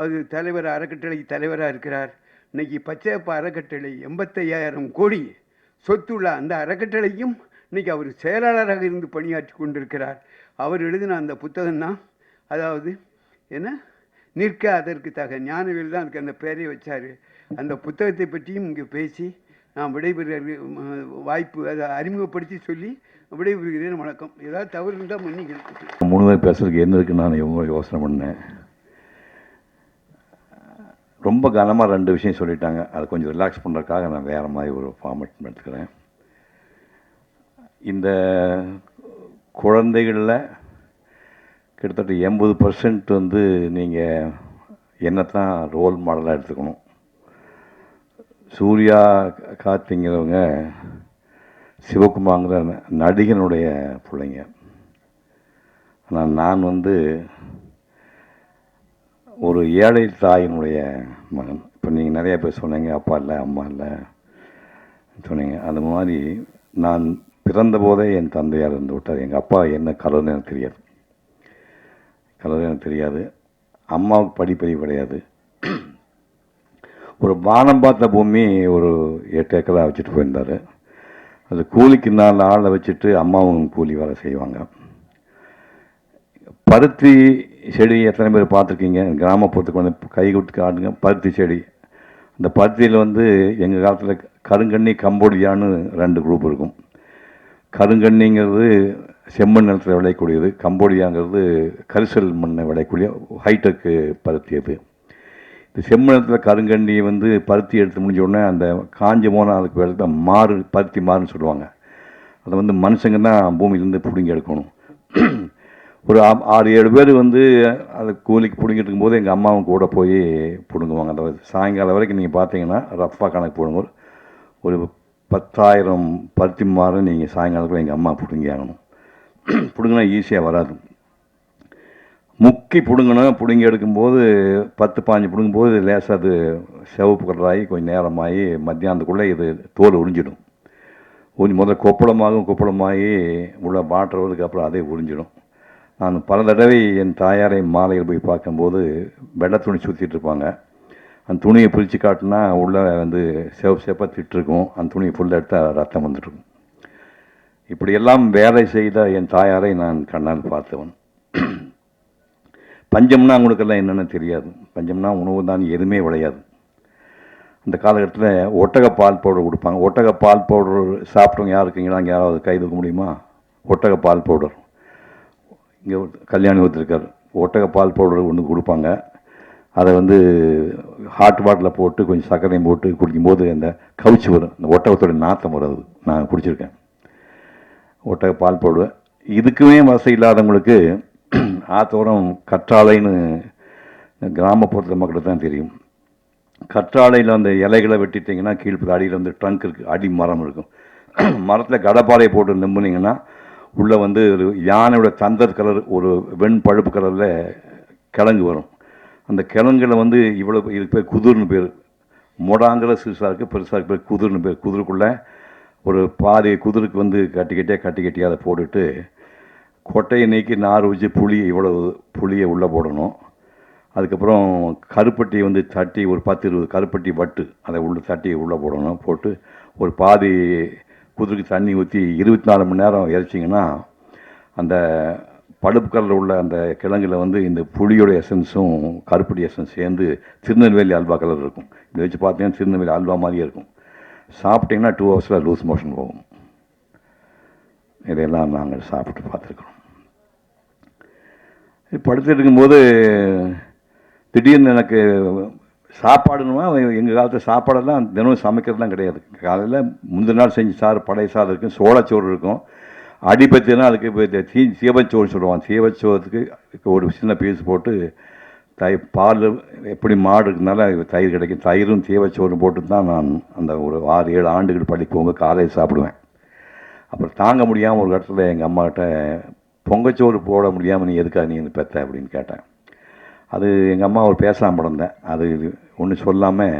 அது தலைவர், அறக்கட்டளை தலைவராக இருக்கிறார். இன்றைக்கி பச்சையப்பா அறக்கட்டளை 85,000 கோடி சொத்துள்ள அந்த அறக்கட்டளையும் இன்றைக்கி அவர் செயலாளராக இருந்து பணியாற்றி கொண்டிருக்கிறார். அவர் எழுதின அந்த புத்தகம் தான், அதாவது என்ன நிற்க அதற்கு தக ஞானவேல் தான் அதுக்கு அந்த பேரை வச்சார். அந்த புத்தகத்தை பற்றியும் இங்கே பேசி நான் விடைபெற வாய்ப்பு அதை அறிமுகப்படுத்தி சொல்லி விடைபெறுகிறேன். வணக்கம். ஏதாவது தவறு இருந்தால் மன்னிக்கிறேன். 3 பேர் பேசுறதுக்கு என்ன இருக்குன்னு நான் எவ்வளோ யோசனை பண்ணேன். ரொம்ப கனமாக 2 விஷயம் சொல்லிட்டாங்க. அதை கொஞ்சம் ரிலாக்ஸ் பண்ணுறதுக்காக நான் வேறு மாதிரி ஒரு ஃபார்மேட் எடுத்துக்கிறேன். இந்த குழந்தைகளில் கிட்டத்தட்ட 80% நீங்கள் என்னத்தான் ரோல் மாடலாக எடுத்துக்கணும். சூர்யா கார்த்திங்கிறவங்க சிவகுமார்ங்கிற நடிகனுடைய பிள்ளைங்க. ஆனால் நான் ஒரு ஏழை தாயினுடைய மகன். இப்போ நீங்கள் நிறைய பேர் சொன்னீங்க, அப்பா இல்லை அம்மா இல்லை சொன்னீங்க. அந்த மாதிரி நான் பிறந்த போதே என் தந்தையார் இருந்து விட்டார். எங்கள் அப்பா என்ன கலர்னு எனக்கு தெரியாது. அம்மாவுக்கு படிப்பறிவு கிடையாது. ஒரு வானம் பார்த்த பூமி ஒரு 8 ஏக்கராக வச்சுட்டு போயிருந்தார். அது கூலிக்கு 4 ஆளை வச்சுட்டு அம்மாவும் கூலி வேலை செய்வாங்க. பருத்தி செடி எத்தனை பேர் பார்த்துருக்கீங்க? கிராமப்புறத்துக்கு கை கொடுத்து காட்டுங்க. பருத்தி செடி, அந்த பருத்தியில் எங்கள் காலத்தில் கருங்கண்ணி கம்போடியான்னு 2 குரூப் இருக்கும். கருங்கண்ணிங்கிறது செம்மண் நிலத்தில் விளையக்கூடியது, கம்போடியாங்கிறது கரிசல் மண்ணை விளையக்கூடிய ஹைடெக்கு பருத்தி. அது இந்த செம்மணத்தில் கருங்கண்ணி பருத்தி எடுத்து முடிஞ்ச உடனே அந்த காஞ்சி போனால் அதுக்கு வேலை மாறு, பருத்தி மாறுன்னு சொல்லுவாங்க. அதை மனுஷங்க தான் பூமியிலேருந்து பிடுங்கி எடுக்கணும். ஒரு 6-7 பேர் அதை கூலிக்கு பிடுங்கிட்டு இருக்கும்போது எங்கள் அம்மாவும் கூட போய் பிடுங்குவாங்க. அந்த சாயங்காலம் வரைக்கும் நீங்கள் பார்த்தீங்கன்னா ரஃப்பாக கணக்கு போடும்போது ஒரு 10,000 பருத்தி மாறு நீங்கள் சாயங்காலத்தில் எங்கள் அம்மா பிடுங்கி ஆகணும். பிடுங்கினா ஈஸியாக வராது. முக்கி பிடுங்கி எடுக்கும்போது 10-15 பிடுங்கும்போது லேசாக அது சிவப்பு கலராகி கொஞ்சம் நேரமாகி மத்தியானத்துக்குள்ளே இது தோல் உறிஞ்சிடும். முதல்ல கொப்பளமாகி உள்ள வாட்டுறதுக்கு அப்புறம் அதே உறிஞ்சிடும். நான் பல தடவை என் தாயாரை மாலையில் போய் பார்க்கும்போது வெள்ளை துணி சுற்றிட்டு இருப்பாங்க. அந்த துணியை பிரித்து காட்டினா உள்ளே வந்து சேப்பாக திட்டிருக்கும். அந்த துணியை ஃபுல்லாக எடுத்தால் ரத்தம் வந்துட்டுருக்கும். இப்படியெல்லாம் வேலை செய்த என் தாயாரை நான் கண்ணால் பார்த்தவன். பஞ்சம்னா அவங்களுக்கெல்லாம் என்னென்னு தெரியாது. பஞ்சம்னா உணவு தான், எதுவுமே விளையாது. அந்த காலகட்டத்தில் ஒட்டக பால் பவுடர் கொடுப்பாங்க. ஒட்டக பால் பவுடர் சாப்பிட்டவங்க யார் இருக்கீங்களா? அங்கே யாராவது கை தூக்க முடியுமா? ஒட்டக பால் பவுடர் இங்கே கல்யாணி ஒருத்தருக்கார். ஒட்டக பால் பவுடர் ஒன்று கொடுப்பாங்க. அதை வந்து ஹாட் வாட்டரில் போட்டு கொஞ்சம் சர்க்கரையும் போட்டு குடிக்கும்போது அந்த கவுச்சி வரும், அந்த ஒட்டகத்தோட நாற்றம் வரும். நான் குடிச்சிருக்கேன் ஒட்டக பால் பவுடர். இதுக்குமே வசதி இல்லாதவங்களுக்கு ஆத்தோரம் கற்றாழைன்னு கிராமப்புறத்தில் மக்களுக்கு தான் தெரியும். கற்றாழையில் அந்த இலைகளை வெட்டிட்டிங்கன்னா கீழ்ப்பு அடியில் வந்து ட்ரங்க் இருக்குது, அடி மரம் இருக்கும். மரத்தில் கடப்பாறையை போட்டு நம்பினீங்கன்னா உள்ளே வந்து ஒரு யானையோட தந்தர் கலர், ஒரு வெண் பழுப்பு கலரில் கிழங்கு வரும். அந்த கிழங்குல வந்து இவ்வளோ, இதுக்கு பேர் குதிர்னு பேர். மொடாங்கிற சிறுசாக இருக்குது, பெருசாக இருக்கு பேர் குதிர்னு பேர். குதிருக்குள்ளே ஒரு பாதி குதிருக்கு வந்து கட்டி அதை போட்டுட்டு கொட்டையை நீக்கி நார் வச்சு இவ்வளவு புளியை உள்ளே போடணும். அதுக்கப்புறம் கருப்பட்டி வந்து தட்டி ஒரு 10-20 கருப்பட்டி வட்டு அதை தட்டி உள்ளே போடணும். போட்டு ஒரு பாதி குதிருக்கு தண்ணி ஊற்றி 24 மணி நேரம் இறைச்சிங்கன்னா அந்த பழுப்பு கலரில் உள்ள அந்த கிழங்குல வந்து இந்த புளியோட எசன்ஸும் கருப்பட்டி எசன்ஸ் சேர்ந்து திருநெல்வேலி அல்வா கலர் இருக்கும். இதை வச்சு பார்த்தீங்கன்னா திருநெல்வேலி அல்வா மாதிரியே இருக்கும். சாப்பிட்டிங்கன்னா 2 ஹவர்ஸில் லூஸ் மோஷன் போகும். இதையெல்லாம் நாங்கள் சாப்பிட்டு பார்த்துருக்குறோம். படுத்துட்டு இருக்கும்போது திடீர்னு எனக்கு சாப்பாடுன்னா, எங்கள் காலத்தில் சாப்பாடெல்லாம் தினமும் சமைக்கிறதுலாம் கிடையாது. காலையில் முந்தின நாள் செஞ்சு பழைய சாதம் இருக்கும், சோளச்சோறு இருக்கும். அடிப்பத்தினா அதுக்கு இப்போ சீவச்சோறு சொல்லுவாங்க. சீவச்சோறுக்கு ஒரு சின்ன பீஸ் போட்டு பால், எப்படி மாடு இருக்கிறதுனால தயிர் கிடைக்கும், தயிரும் சீவச்சோறும் போட்டு தான் நான் அந்த ஒரு 6-7 ஆண்டுகள் படிப்பவங்க காலையில் சாப்பிடுவேன். அப்புறம் தாங்க முடியாமல் ஒரு இடத்துல எங்கள் அம்மாக்கிட்ட பொங்கச்சோறு போட முடியாமல் நீ எதுக்காக நீ பெற்ற அப்படின்னு கேட்டேன். அது எங்கள் அம்மா ஒரு பேசாமல் இருந்தேன். அது ஒன்றும் சொல்லாமல்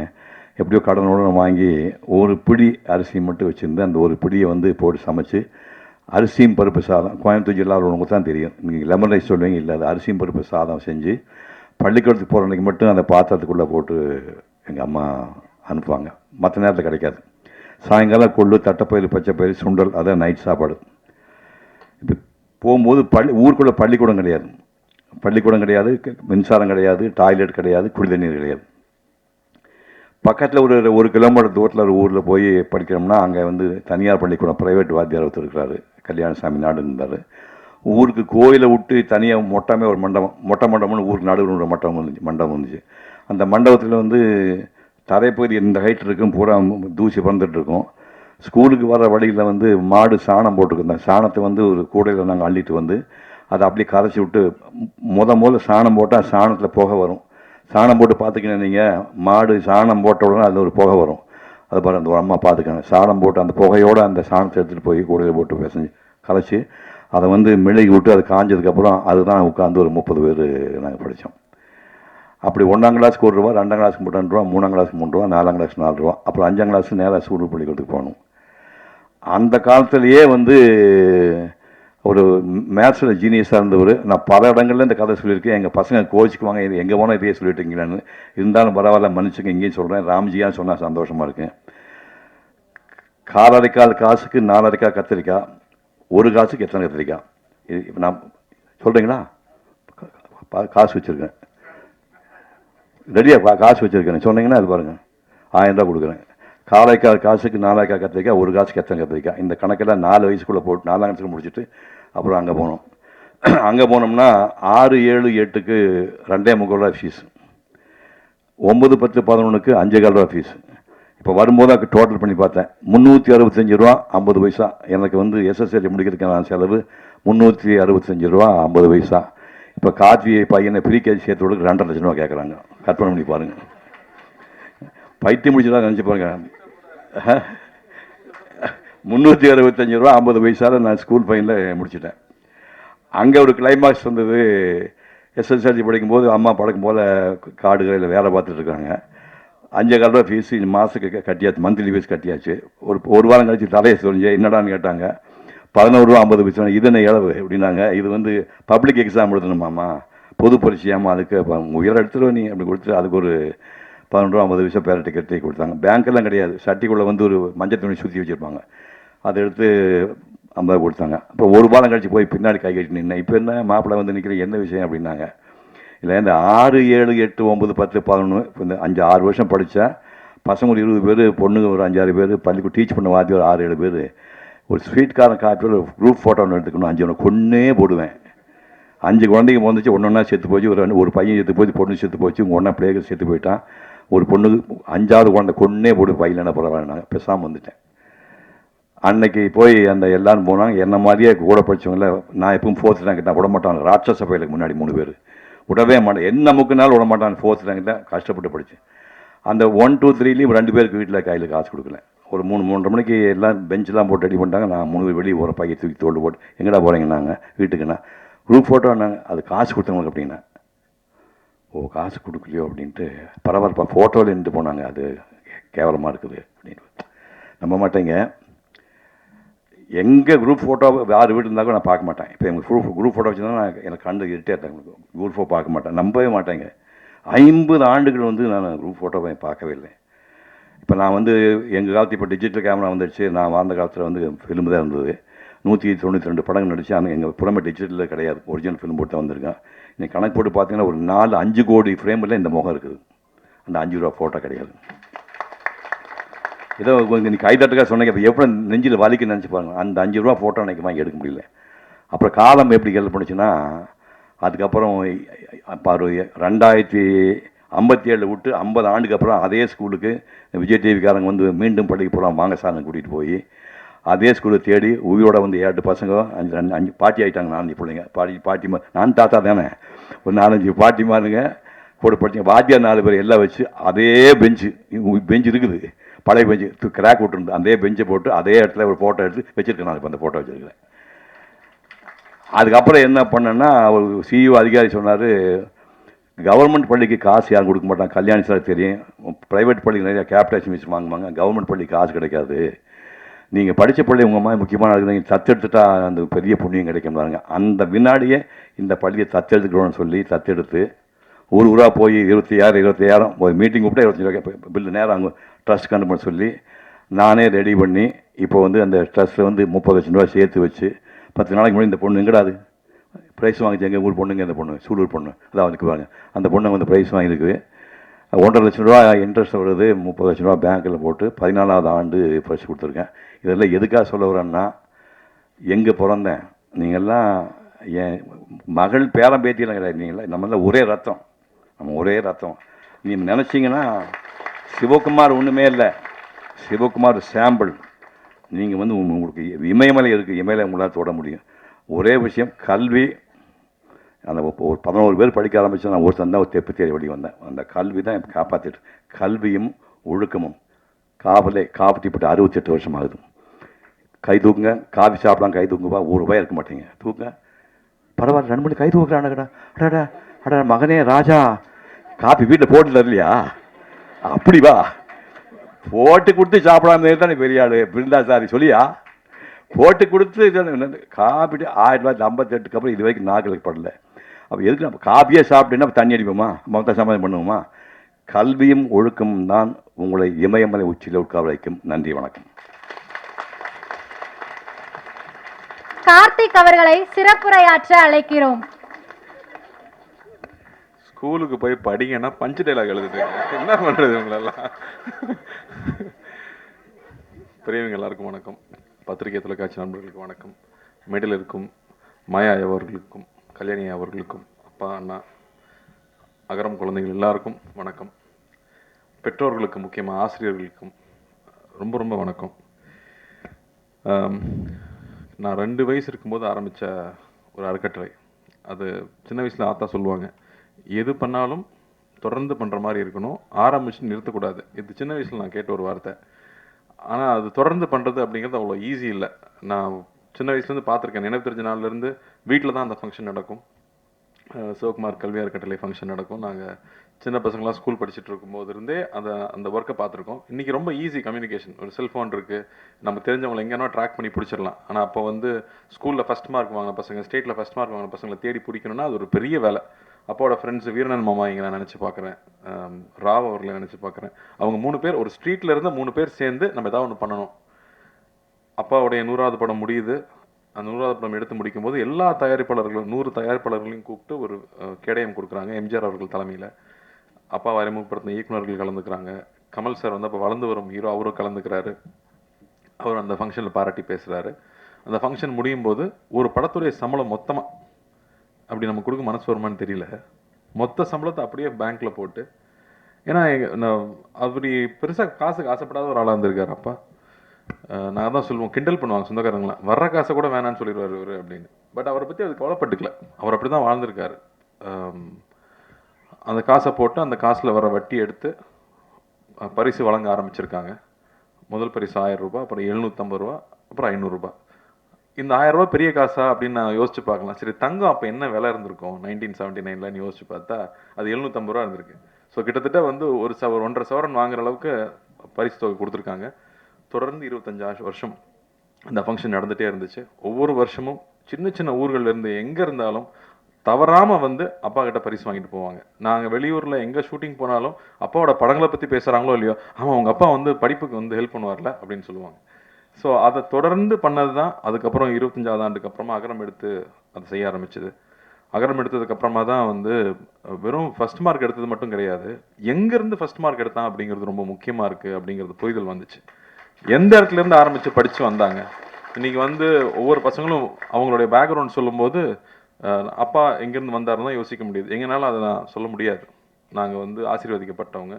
எப்படியோ கடனோடு வாங்கி ஒரு பிடி அரிசி மட்டும் வச்சுருந்து அந்த ஒரு பிடியை வந்து போட்டு சமைச்சு, அரிசியும் பருப்பு சாதம், கோயம்புத்தூர் ஜில்லாவில் உங்களுக்கு தான் தெரியும், நீங்கள் லெமன் ரைஸ் சொல்லுவீங்க, இல்லை அது அரிசியும் பருப்பு சாதம் செஞ்சு பள்ளிக்கூடத்துக்கு போகிற அன்றைக்கி மட்டும் அந்த பாத்திரத்துக்குள்ளே போட்டு எங்கள் அம்மா அனுப்புவாங்க. மற்ற நேரத்தில் கிடைக்காது. சாயங்காலம் கொள்ளு, தட்டைப்பயிறு, பச்சைப்பயிறு, சுண்டல், அதான் நைட் சாப்பாடு. இப்போ போகும்போது ஊருக்குள்ளே பள்ளிக்கூடம் கிடையாது, மின்சாரம் கிடையாது, டாய்லெட் கிடையாது, குடி தண்ணீர் கிடையாது. பக்கத்தில் ஒரு கிலோமீட்டர் தூரத்தில் ஒரு ஊரில் போய் படிக்கிறோம்னா அங்கே வந்து தனியார் பள்ளிக்கூடம், ப்ரைவேட் வாத்தியார் ஒருத்தர் இருக்கிறாரு, கல்யாணசாமி நாடு இருந்தார். ஊருக்கு கோயிலை விட்டு தனியாக மொட்டமே ஒரு மொட்டை மண்டபம்னு ஊருக்கு நடுவில் ஒரு மண்டபம் வந்துச்சு. அந்த மண்டபத்தில் வந்து தரைப்பகுதி இந்த ஹைட் இருக்கும், பூரா தூசி பறந்துட்டு இருக்கும். ஸ்கூலுக்கு வர வழியில் வந்து மாடு சாணம் போட்டுருக்கோம். அந்த சாணத்தை வந்து ஒரு கூடையில் நாங்கள் அள்ளிட்டு வந்து அதை அப்படியே கரைச்சி விட்டு முதல்ல சாணம் போட்டால் சாணத்தில் புகை வரும். சாணம் போட்டு பார்த்துக்கினேன் நீங்கள், மாடு சாணம் போட்ட உடனே அதில் ஒரு புகை வரும். அது பாரு, அந்த ஒரு அம்மா பார்த்துக்கணும். சாணம் போட்டு அந்த புகையோடு அந்த சாணத்தை எடுத்துகிட்டு போய் கூடையில் போட்டு பிசைஞ்சு கரைச்சி அதை வந்து மெழுகி விட்டு அது காஞ்சதுக்கப்புறம் அதுதான் உட்காந்து ஒரு 30 பேர் நாங்கள் படித்தோம். அப்படி 1ஆம் கிளாஸுக்கு 1 ரூபா, 2ஆம் கிளாஸுக்கு 2 ரூபா, 3ஆம் கிளாஸுக்கு 3 ரூபா, 4ஆம் கிளாஸுக்கு 4 ரூபா, அப்புறம் 5ஆம் கிளாஸுக்கு நேராக சூடு பள்ளிக்கூடத்துக்கு போகணும். அந்த காலத்திலேயே வந்து ஒரு மேத்ஸில் ஜீனியஸாக இருந்தவர். நான் பல இடங்களில் இந்த கதை சொல்லியிருக்கேன். எங்கள் பசங்க கோச்சிக்குவாங்க, இது எங்கே போனால் இதையே சொல்லிட்டுங்களான்னு. இருந்தாலும் பரவாயில்ல, மன்னிச்சுங்க, இங்கேயும் சொல்கிறேன். ராம்ஜியாக சொன்னால் சந்தோஷமாக இருக்கேன். காலரைக்கால் காசுக்கு 4 கத்திரிக்காய், 1 காசுக்கு எத்தனை கத்திரிக்காய்? இப்போ நான் சொல்கிறீங்களா? காசு வச்சுருக்கேன் ரெடியாக, காசு வச்சுருக்கேன் சொன்னீங்கன்னா அது பாருங்கள், 1000 ரூபா கொடுக்குறேன். காலைக்கால் காசுக்கு 4 கத்திரிக்காய், 1 காசுக்கு எத்தனை கத்திரிக்காய்? இந்த கணக்கெல்லாம் 4 வயசுக்குள்ளே போட்டு 4ஆம் கிளாஸுக்கு முடிச்சுட்டு அப்புறம் அங்கே போனோம். அங்கே போனோம்னா 6, 7, 8க்கு 2.25 ரூபா ஃபீஸ், 9, 10, 11க்கு 5.25 ரூபா ஃபீஸ். இப்போ வரும்போது அதுக்கு டோட்டல் பண்ணி பார்த்தேன், 365 ரூபா 50 பைசா. எனக்கு வந்து எஸ்எஸ்எல்சி முடிக்கிறதுக்கான செலவு 365 ரூபா 50 பைசா. இப்போ கார்த்தி பையனை ப்ரீ கேஜி சேர்த்து கொடுக்க 2.5 லட்சம் ரூபா கேட்குறாங்க. கற்பனை பண்ணி பாருங்கள், பைத்தியம் முடிச்சுதான் நினச்சி பாருங்க. 365 ரூபா 50 பைசாவில் நான் ஸ்கூல் பையனில் முடிச்சிட்டேன். அங்கே ஒரு கிளைமாக்ஸ் வந்தது. எஸ்எஸ்எல்சி படிக்கும்போது அம்மா பழக்கம் போல் காடுகளில் வேலை பார்த்துட்ருக்காங்க. 5.25 ரூபா ஃபீஸ் மாதத்துக்கு கட்டியாச்சு, மந்த்லி ஃபீஸ் கட்டியாச்சு. ஒரு வாரம் கழிச்சு தலையை சொல்லிஞ்சு என்னடான்னு கேட்டாங்க. 11 ரூபா 50 பைசா. இது என்ன இளவு அப்படின்னாங்க. இது வந்து பப்ளிக் எக்ஸாம் எழுதணுமாம்மா, பொது பரீட்சையாமா, அதுக்கு உயர எடுத்துருவோம் நீ அப்படி கொடுத்துட்டு அதுக்கு ஒரு ரூபா 50 பேரட்டி கட்டி கொடுத்தாங்க. பேங்க்கெல்லாம் கிடையாது, சட்டிக்குள்ளே வந்து ஒரு மஞ்சள் துணி சுற்றி வச்சுருப்பாங்க, அதை எடுத்து 50 கொடுத்தாங்க. அப்புறம் ஒரு வாரம் கழிச்சு போய் பின்னாடி கை கட்டி நின்னேன். இப்போ என்ன மாப்பிள்ளை வந்து நிற்கிற என்ன விஷயம் அப்படின்னாங்க. இல்லை இந்த 6, 7, 8, 9, 10, 11 இப்போ இந்த 5-6 வருஷம் படித்தா பசங்க ஒரு 20 பேர், பொண்ணுங்க ஒரு 5-6 பேர், பள்ளிக்கு டீச் பண்ண வாத்தி ஒரு 6-7 பேர், ஒரு ஸ்வீட்காரன் காப்பியில் ஒரு குரூப் ஃபோட்டோ ஒன்று எடுத்துக்கணும். 5 கொன்னே போடுவேன். 5 குழந்தைங்க வந்துச்சு, ஒன்றா செத்து போச்சு, ஒரு பையன் செத்து போச்சு, பொண்ணு செத்து போச்சு, உங்கள் ஒன்றா பிள்ளைகள் செத்து போயிட்டான். ஒரு பொண்ணுக்கு 5ஆவது குழந்தை கொன்னே போடு பையில் என்ன பரவாயில்ல. பேசாமல் வந்துட்டேன். அன்னைக்கு போய் அந்த எல்லாரும் போனாங்க. என்ன மாதிரியே கூட படித்தவங்கள நான் எப்பவும் 4th ரேங்க் தான், விட மாட்டாங்க. ராட்சச பயிலுக்கு முன்னாடி 3 பேர் விடவே மாட்டேன், என்ன முக்குனாலும் விட மாட்டான். 4th ரேங்க் தான் கஷ்டப்பட்டு படித்தேன். அந்த 1, 2, 3லேயும் 2 பேருக்கு வீட்டில் கையில் காசு கொடுக்கல. ஒரு 3-3:30 மணிக்கு எல்லாம் பெஞ்செலாம் போட்டு ரெடி பண்ணிட்டாங்க. நான் 3 பேர் வெளியே போகிற பையன் தூக்கி தோல்டு போட்டு எங்கடா போகிறீங்கன்னாங்க. வீட்டுக்குண்ணா குரூப் ஃபோட்டோன்னாங்க. அது காசு கொடுத்தவங்களுக்கு அப்படின்னா, ஓ காசு கொடுக்கலையோ அப்படின்ட்டு பரவாயில்லப்பா ஃபோட்டோவில் நின்று போனாங்க. அது கேவலமாக இருக்குது அப்படின்னு நம்ப மாட்டேங்க. எங்கள் குரூப் ஃபோட்டோ யார் வீடு இருந்தாலும் நான் பார்க்க மாட்டேன். இப்போ எங்கள் குரூப் ஃபோட்டோ வச்சுருந்தா நான் எனக்கு கண்டு இருட்டே குரூப் ஃபோட்டோ பார்க்க மாட்டேன், நம்பவே மாட்டேங்க. 50 ஆண்டுகள் வந்து நான் குரூப் ஃபோட்டோவை பார்க்கவே இல்லை. இப்போ நான் வந்து எங்கள் காலத்து இப்போ டிஜிட்டல் கேமரா வந்துடுச்சு. நான் வாழ்ந்த காலத்தில் வந்து ஃபிலிம் தான் இருந்தது. 192 படங்கள் நடிச்சு. ஆனால் எங்கள் புறமே டிஜிட்டலில் கிடையாது, ஒரிஜினல் ஃபிலிம் போட்டு தான் வந்திருக்கேன். நீங்கள் கணக்கு போட்டு பார்த்தீங்கன்னா ஒரு 4-5 கோடி ஃப்ரேமில் இந்த முகம் இருக்குது. அந்த 5 ரூபா ஃபோட்டோ கிடையாது. ஏதோ கொஞ்சம் நீ கைதட்டுக்காக சொன்னீங்க, இப்போ எப்படி நெஞ்சில் வலிக்கு நினச்சி பாருங்க. அந்த 5 ரூபா ஃபோட்டோ அன்றைக்கி வாங்கி எடுக்க முடியல. அப்புறம் காலம் எப்படி ஹெல்ப் பண்ணுச்சுன்னா, அதுக்கப்புறம் இப்போ 2057 விட்டு 50 ஆண்டுக்கு அப்புறம் அதே ஸ்கூலுக்கு விஜய் டிவிக்காரங்க வந்து மீண்டும் பள்ளிக்கு போகலாம் வாங்க சார்னு கூட்டிகிட்டு போய் அதே ஸ்கூலை தேடி உயிரோட வந்து 7 பசங்க 5 பாட்டி ஆகிட்டாங்க. 4 பிள்ளைங்க பாட்டி நான் தாத்தா தானே, ஒரு 4-5 பாட்டி மாருங்க கூட படித்தீங்க. வாத்தியார் 4 பேர் எல்லாம் வச்சு அதே பெஞ்சு இருக்குது, பழைய பெஞ்சு கிராக் விட்டுருந்து அதே பெஞ்சை போட்டு அதே இடத்துல ஒரு ஃபோட்டோ எடுத்து வச்சுருக்கேன். நான் இப்போ அந்த ஃபோட்டோ வச்சுருக்கிறேன். அதுக்கப்புறம் என்ன பண்ணேன்னா, ஒரு சிஇஓ அதிகாரி சொன்னார், கவர்மெண்ட் பள்ளிக்கு காசு யாரும் கொடுக்க மாட்டாங்க, கல்யாணி சார் தெரியும். ப்ரைவேட் பள்ளிக்கு நிறையா கேபிடேஷன் வச்சு வாங்குவாங்க, கவர்மெண்ட் பள்ளிக்கு காசு கிடைக்காது. நீங்கள் படித்த பள்ளி உங்கள் மாதிரி முக்கியமான ஆளுக்கு நீங்கள் தத்தெடுத்துட்டா அந்த பெரிய புண்ணியம் கிடைக்கும் பாருங்க. அந்த வினாடியே இந்த பள்ளியை தத்தெடுத்துக்கணும்னு சொல்லி தத்தெடுத்து ஊராக போய் 26,000 ஒரு மீட்டிங் கூப்பிட்டா 25 பில்லு நேரம் அங்கே ட்ரஸ்ட் கண்டு பண்ண சொல்லி நானே ரெடி பண்ணி இப்போ வந்து அந்த ட்ரஸ்ட்டில் வந்து 30 லட்சம் ரூபா சேர்த்து வச்சு 10 நாளைக்கு முன்னாடி இந்த பொண்ணு எங்கடாது ப்ரைஸ் வாங்கிச்சு, எங்கள் ஊர் பொண்ணுங்க, இந்த பொண்ணு சூலூர் பொண்ணு அதான் வந்து பாருங்க, அந்த பொண்ணு வந்து ப்ரைஸ் வாங்கியிருக்குது. 1.5 லட்சம் ரூபா இன்ட்ரெஸ்ட் வருது, 30 லட்சம் ரூபா பேங்க்கில் போட்டு 14வது ஆண்டு பரிசு கொடுத்துருக்கேன். இதெல்லாம் எதுக்காக சொல்ல வரேன்னா, எங்கே பிறந்தேன், நீங்கள்லாம் என் மகள் பேரம் பேத்தியெல்லாம் கிடையாது, நீங்களாம் நம்மளாம் ஒரே ரத்தம், நம்ம ஒரே ரத்தம். நீங்கள் நினச்சிங்கன்னா சிவகுமார் ஒன்றுமே இல்லை, சிவகுமார் சாம்பிள். நீங்கள் வந்து உங்களுக்கு இமயமலை இருக்குது, இமயமலை உங்களால் தொட முடியும். ஒரே விஷயம், கல்வி. அந்த ஒரு 11 பேர் படிக்க ஆரம்பித்து நான் ஒரு சந்தா ஒரு தெப்பு தேடி வெளியே வந்தேன். அந்த கல்வி தான் எனக்கு காப்பாற்றிட்டு. கல்வியும் ஒழுக்கமும். காப்பாற்றிப்பட்டு 68 வருஷம் ஆகுது. கை தூக்குங்க, காஃபி சாப்பிடலாம், கை தூக்குப்பா, ₹1 இருக்க மாட்டேங்க, தூக்குங்க. பரவாயில்ல 2 மணி கை தூக்குறானுங்கடா. அடடா அடா மகனே ராஜா, காஃபி வீட்டில் போட்டு தரலையா? அப்படி வா, போட்டு கொடுத்து சாப்பிடாம தானே பெரிய ஆள் பிருந்தா சாரி சொல்லியா, போட்டு கொடுத்து காப்பிட்டு 1958 அப்புறம் இது வரைக்கும் நாக்களுக்கு படல. அப்போ எதுக்கு நம்ம காப்பியே சாப்பிட்டேன்னா தண்ணி அடிப்போமா, மொத்த சமாதானம் பண்ணுவோமா? கல்வியும் ஒழுக்கமும் தான் உங்களை இமயமலை உச்சியில் உட்கார வைக்கும். நன்றி, வணக்கம். கார்த்திக் அவர்களை சிறப்புரையாற்ற அழைக்கிறோம். ஸ்கூலுக்கு போய் படிங்கன்னா பஞ்சு டைலாக் எழுதுது, என்ன பண்ணுறது இவங்களெல்லாம். பெரியவங்க எல்லாருக்கும் வணக்கம், பத்திரிகை தொலைக்காட்சி நண்பர்களுக்கு வணக்கம், மேடையில் இருக்கும் மாயா அவர்களுக்கும் கல்யாணி அவர்களுக்கும் அப்பா அண்ணா அகரம் குழந்தைகள் எல்லாருக்கும் வணக்கம். பெற்றோர்களுக்கு முக்கியமாக ஆசிரியர்களுக்கும் ரொம்ப ரொம்ப வணக்கம். நான் 2 வயசு இருக்கும்போது ஆரம்பித்த ஒரு அறக்கட்டளை. அது சின்ன வயசில் ஆத்தா சொல்லுவாங்க, எது பண்ணாலும் தொடர்ந்து பண்ணுற மாதிரி இருக்கணும், ஆரம்பிச்சு நிறுத்தக்கூடாது. இது சின்ன வயசில் நான் கேட்ட ஒரு வார்த்தை. ஆனால் அது தொடர்ந்து பண்ணுறது அப்படிங்கிறது அவ்வளோ ஈஸி இல்லை. நான் சின்ன வயசுலேருந்து பார்த்துருக்கேன். நினைவு தெரிஞ்ச நாள்லேருந்து வீட்டில் தான் அந்த ஃபங்க்ஷன் நடக்கும். சிவகுமார் கல்வி அறக்கட்டளை ஃபங்க்ஷன் நடக்கும். நாங்கள் சின்ன பசங்களாம் ஸ்கூல் படிச்சுட்டு இருக்கும்போது இருந்தே அந்த ஒர்க்கை பார்த்துருக்கோம். இன்றைக்கி ரொம்ப ஈஸி கம்யூனிகேஷன், ஒரு செல்ஃபோன் இருக்குது, நம்ம தெரிஞ்சவங்களை எங்கேனா ட்ராக் பண்ணி பிடிச்சிடலாம். ஆனால் அப்போ வந்து ஸ்கூலில் ஃபஸ்ட் மார்க் வாங்கின பசங்க, ஸ்டேட்டில் ஃபஸ்ட் மார்க் வாங்கின பசங்களை தேடி பிடிக்கணும்னா அது ஒரு பெரிய வேலை. அப்பாவோட ஃப்ரெண்ட்ஸ் வீரனன் மாமா இங்கே நான் நினச்சி பார்க்குறேன், ராவ் அவர்களை நினச்சி பார்க்குறேன். அவங்க 3 பேர் ஒரு ஸ்ட்ரீட்டில் இருந்து 3 பேர் சேர்ந்து நம்ம ஏதாவது ஒன்று பண்ணணும். அப்பாவுடைய 100வது படம் முடியுது. அந்த 100வது படம் எடுத்து முடிக்கும் போது எல்லா தயாரிப்பாளர்களும் 100 தயாரிப்பாளர்களையும் கூப்பிட்டு ஒரு கேடயம் கொடுக்குறாங்க. எம்ஜிஆர் அவர்கள் தலைமையில் அப்பாவை அறிமுகப்படுத்தின இயக்குநர்கள் கலந்துக்கிறாங்க. கமல் சார் வந்து அப்போ வளர்ந்து வரும் ஹீரோ அவரும் கலந்துக்கிறாரு. அவர் அந்த ஃபங்க்ஷனில் பாராட்டி பேசுகிறாரு. அந்த ஃபங்க்ஷன் முடியும் போது ஒரு படத்துடைய சம்பளம் மொத்தமாக அப்படி நம்ம கொடுக்க மனசு வருமானு தெரியல, மொத்த சம்பளத்தை அப்படியே பேங்க்கில் போட்டு, ஏன்னா அப்படி பெருசாக காசுக்கு ஆசைப்படாத ஒரு ஆளாக இருந்திருக்காரு அப்பா. நான் தான் சொல்லுவோம், கிண்டல் பண்ணுவாங்க சொந்தக்காரங்களாம், வர்ற காசை கூட வேணான்னு சொல்லிடுவார் இவர் அப்படின்னு. பட் அவரை பற்றி அது கவலைப்பட்டுக்கல, அவர் அப்படி தான் வாழ்ந்திருக்காரு. அந்த காசை போட்டு அந்த காசில் வர வட்டி எடுத்து பரிசு வழங்க ஆரம்பிச்சிருக்காங்க. முதல் பரிசு 1000 ரூபாய், அப்புறம் 750 ரூபா, அப்புறம் 500 ரூபாய். இந்த 1000 ரூபாய் பெரிய காசா அப்படின்னு நான் யோசிச்சு பார்க்கலாம். சரி, தங்கம் அப்போ என்ன விலை இருந்திருக்கும் 1979ன்னு யோசிச்சு பார்த்தா அது 750 ரூபா இருந்திருக்கு. ஸோ கிட்டத்தட்ட வந்து 1.5 சவரன் வாங்குற அளவுக்கு பரிசு தொகை கொடுத்துருக்காங்க. தொடர்ந்து 25 வருஷம் அந்த ஃபங்க்ஷன் நடந்துகிட்டே இருந்துச்சு. ஒவ்வொரு வருஷமும் சின்ன சின்ன ஊர்கள்ல இருந்து எங்கே இருந்தாலும் தவறாமல் வந்து அப்பா கிட்ட பரிசு வாங்கிட்டு போவாங்க. நாங்கள் வெளியூரில் எங்கே ஷூட்டிங் போனாலும் அப்பாவோட படங்களை பற்றி பேசுகிறாங்களோ இல்லையோ, ஆமாம் அவங்க அப்பா வந்து படிப்புக்கு வந்து ஹெல்ப் பண்ணுவார்ல அப்படின்னு சொல்லுவாங்க. ஸோ அதை தொடர்ந்து பண்ணது தான். அதுக்கப்புறம் 25வது ஆண்டுக்கு அப்புறமா அகரம் எடுத்து அதை செய்ய ஆரம்பிச்சது. அகரம் எடுத்ததுக்கப்புறமா தான் வந்து வெறும் ஃபஸ்ட் மார்க் எடுத்தது மட்டும் கிடையாது, எங்கேருந்து ஃபஸ்ட் மார்க் எடுத்தான் அப்படிங்கிறது ரொம்ப முக்கியமாக இருக்குது அப்படிங்கிறது புரிதல் வந்துச்சு. எந்த இடத்துலேருந்து ஆரம்பித்து படித்து வந்தாங்க. இன்றைக்கி வந்து ஒவ்வொரு பசங்களும் அவங்களுடைய பேக்ரவுண்ட் சொல்லும்போது அப்பா எங்கேருந்து வந்தாருன்னு தான் யோசிக்க முடியுது. எங்களால் அதை நான் சொல்ல முடியாது. நாங்கள் வந்து ஆசீர்வதிக்கப்பட்டவங்க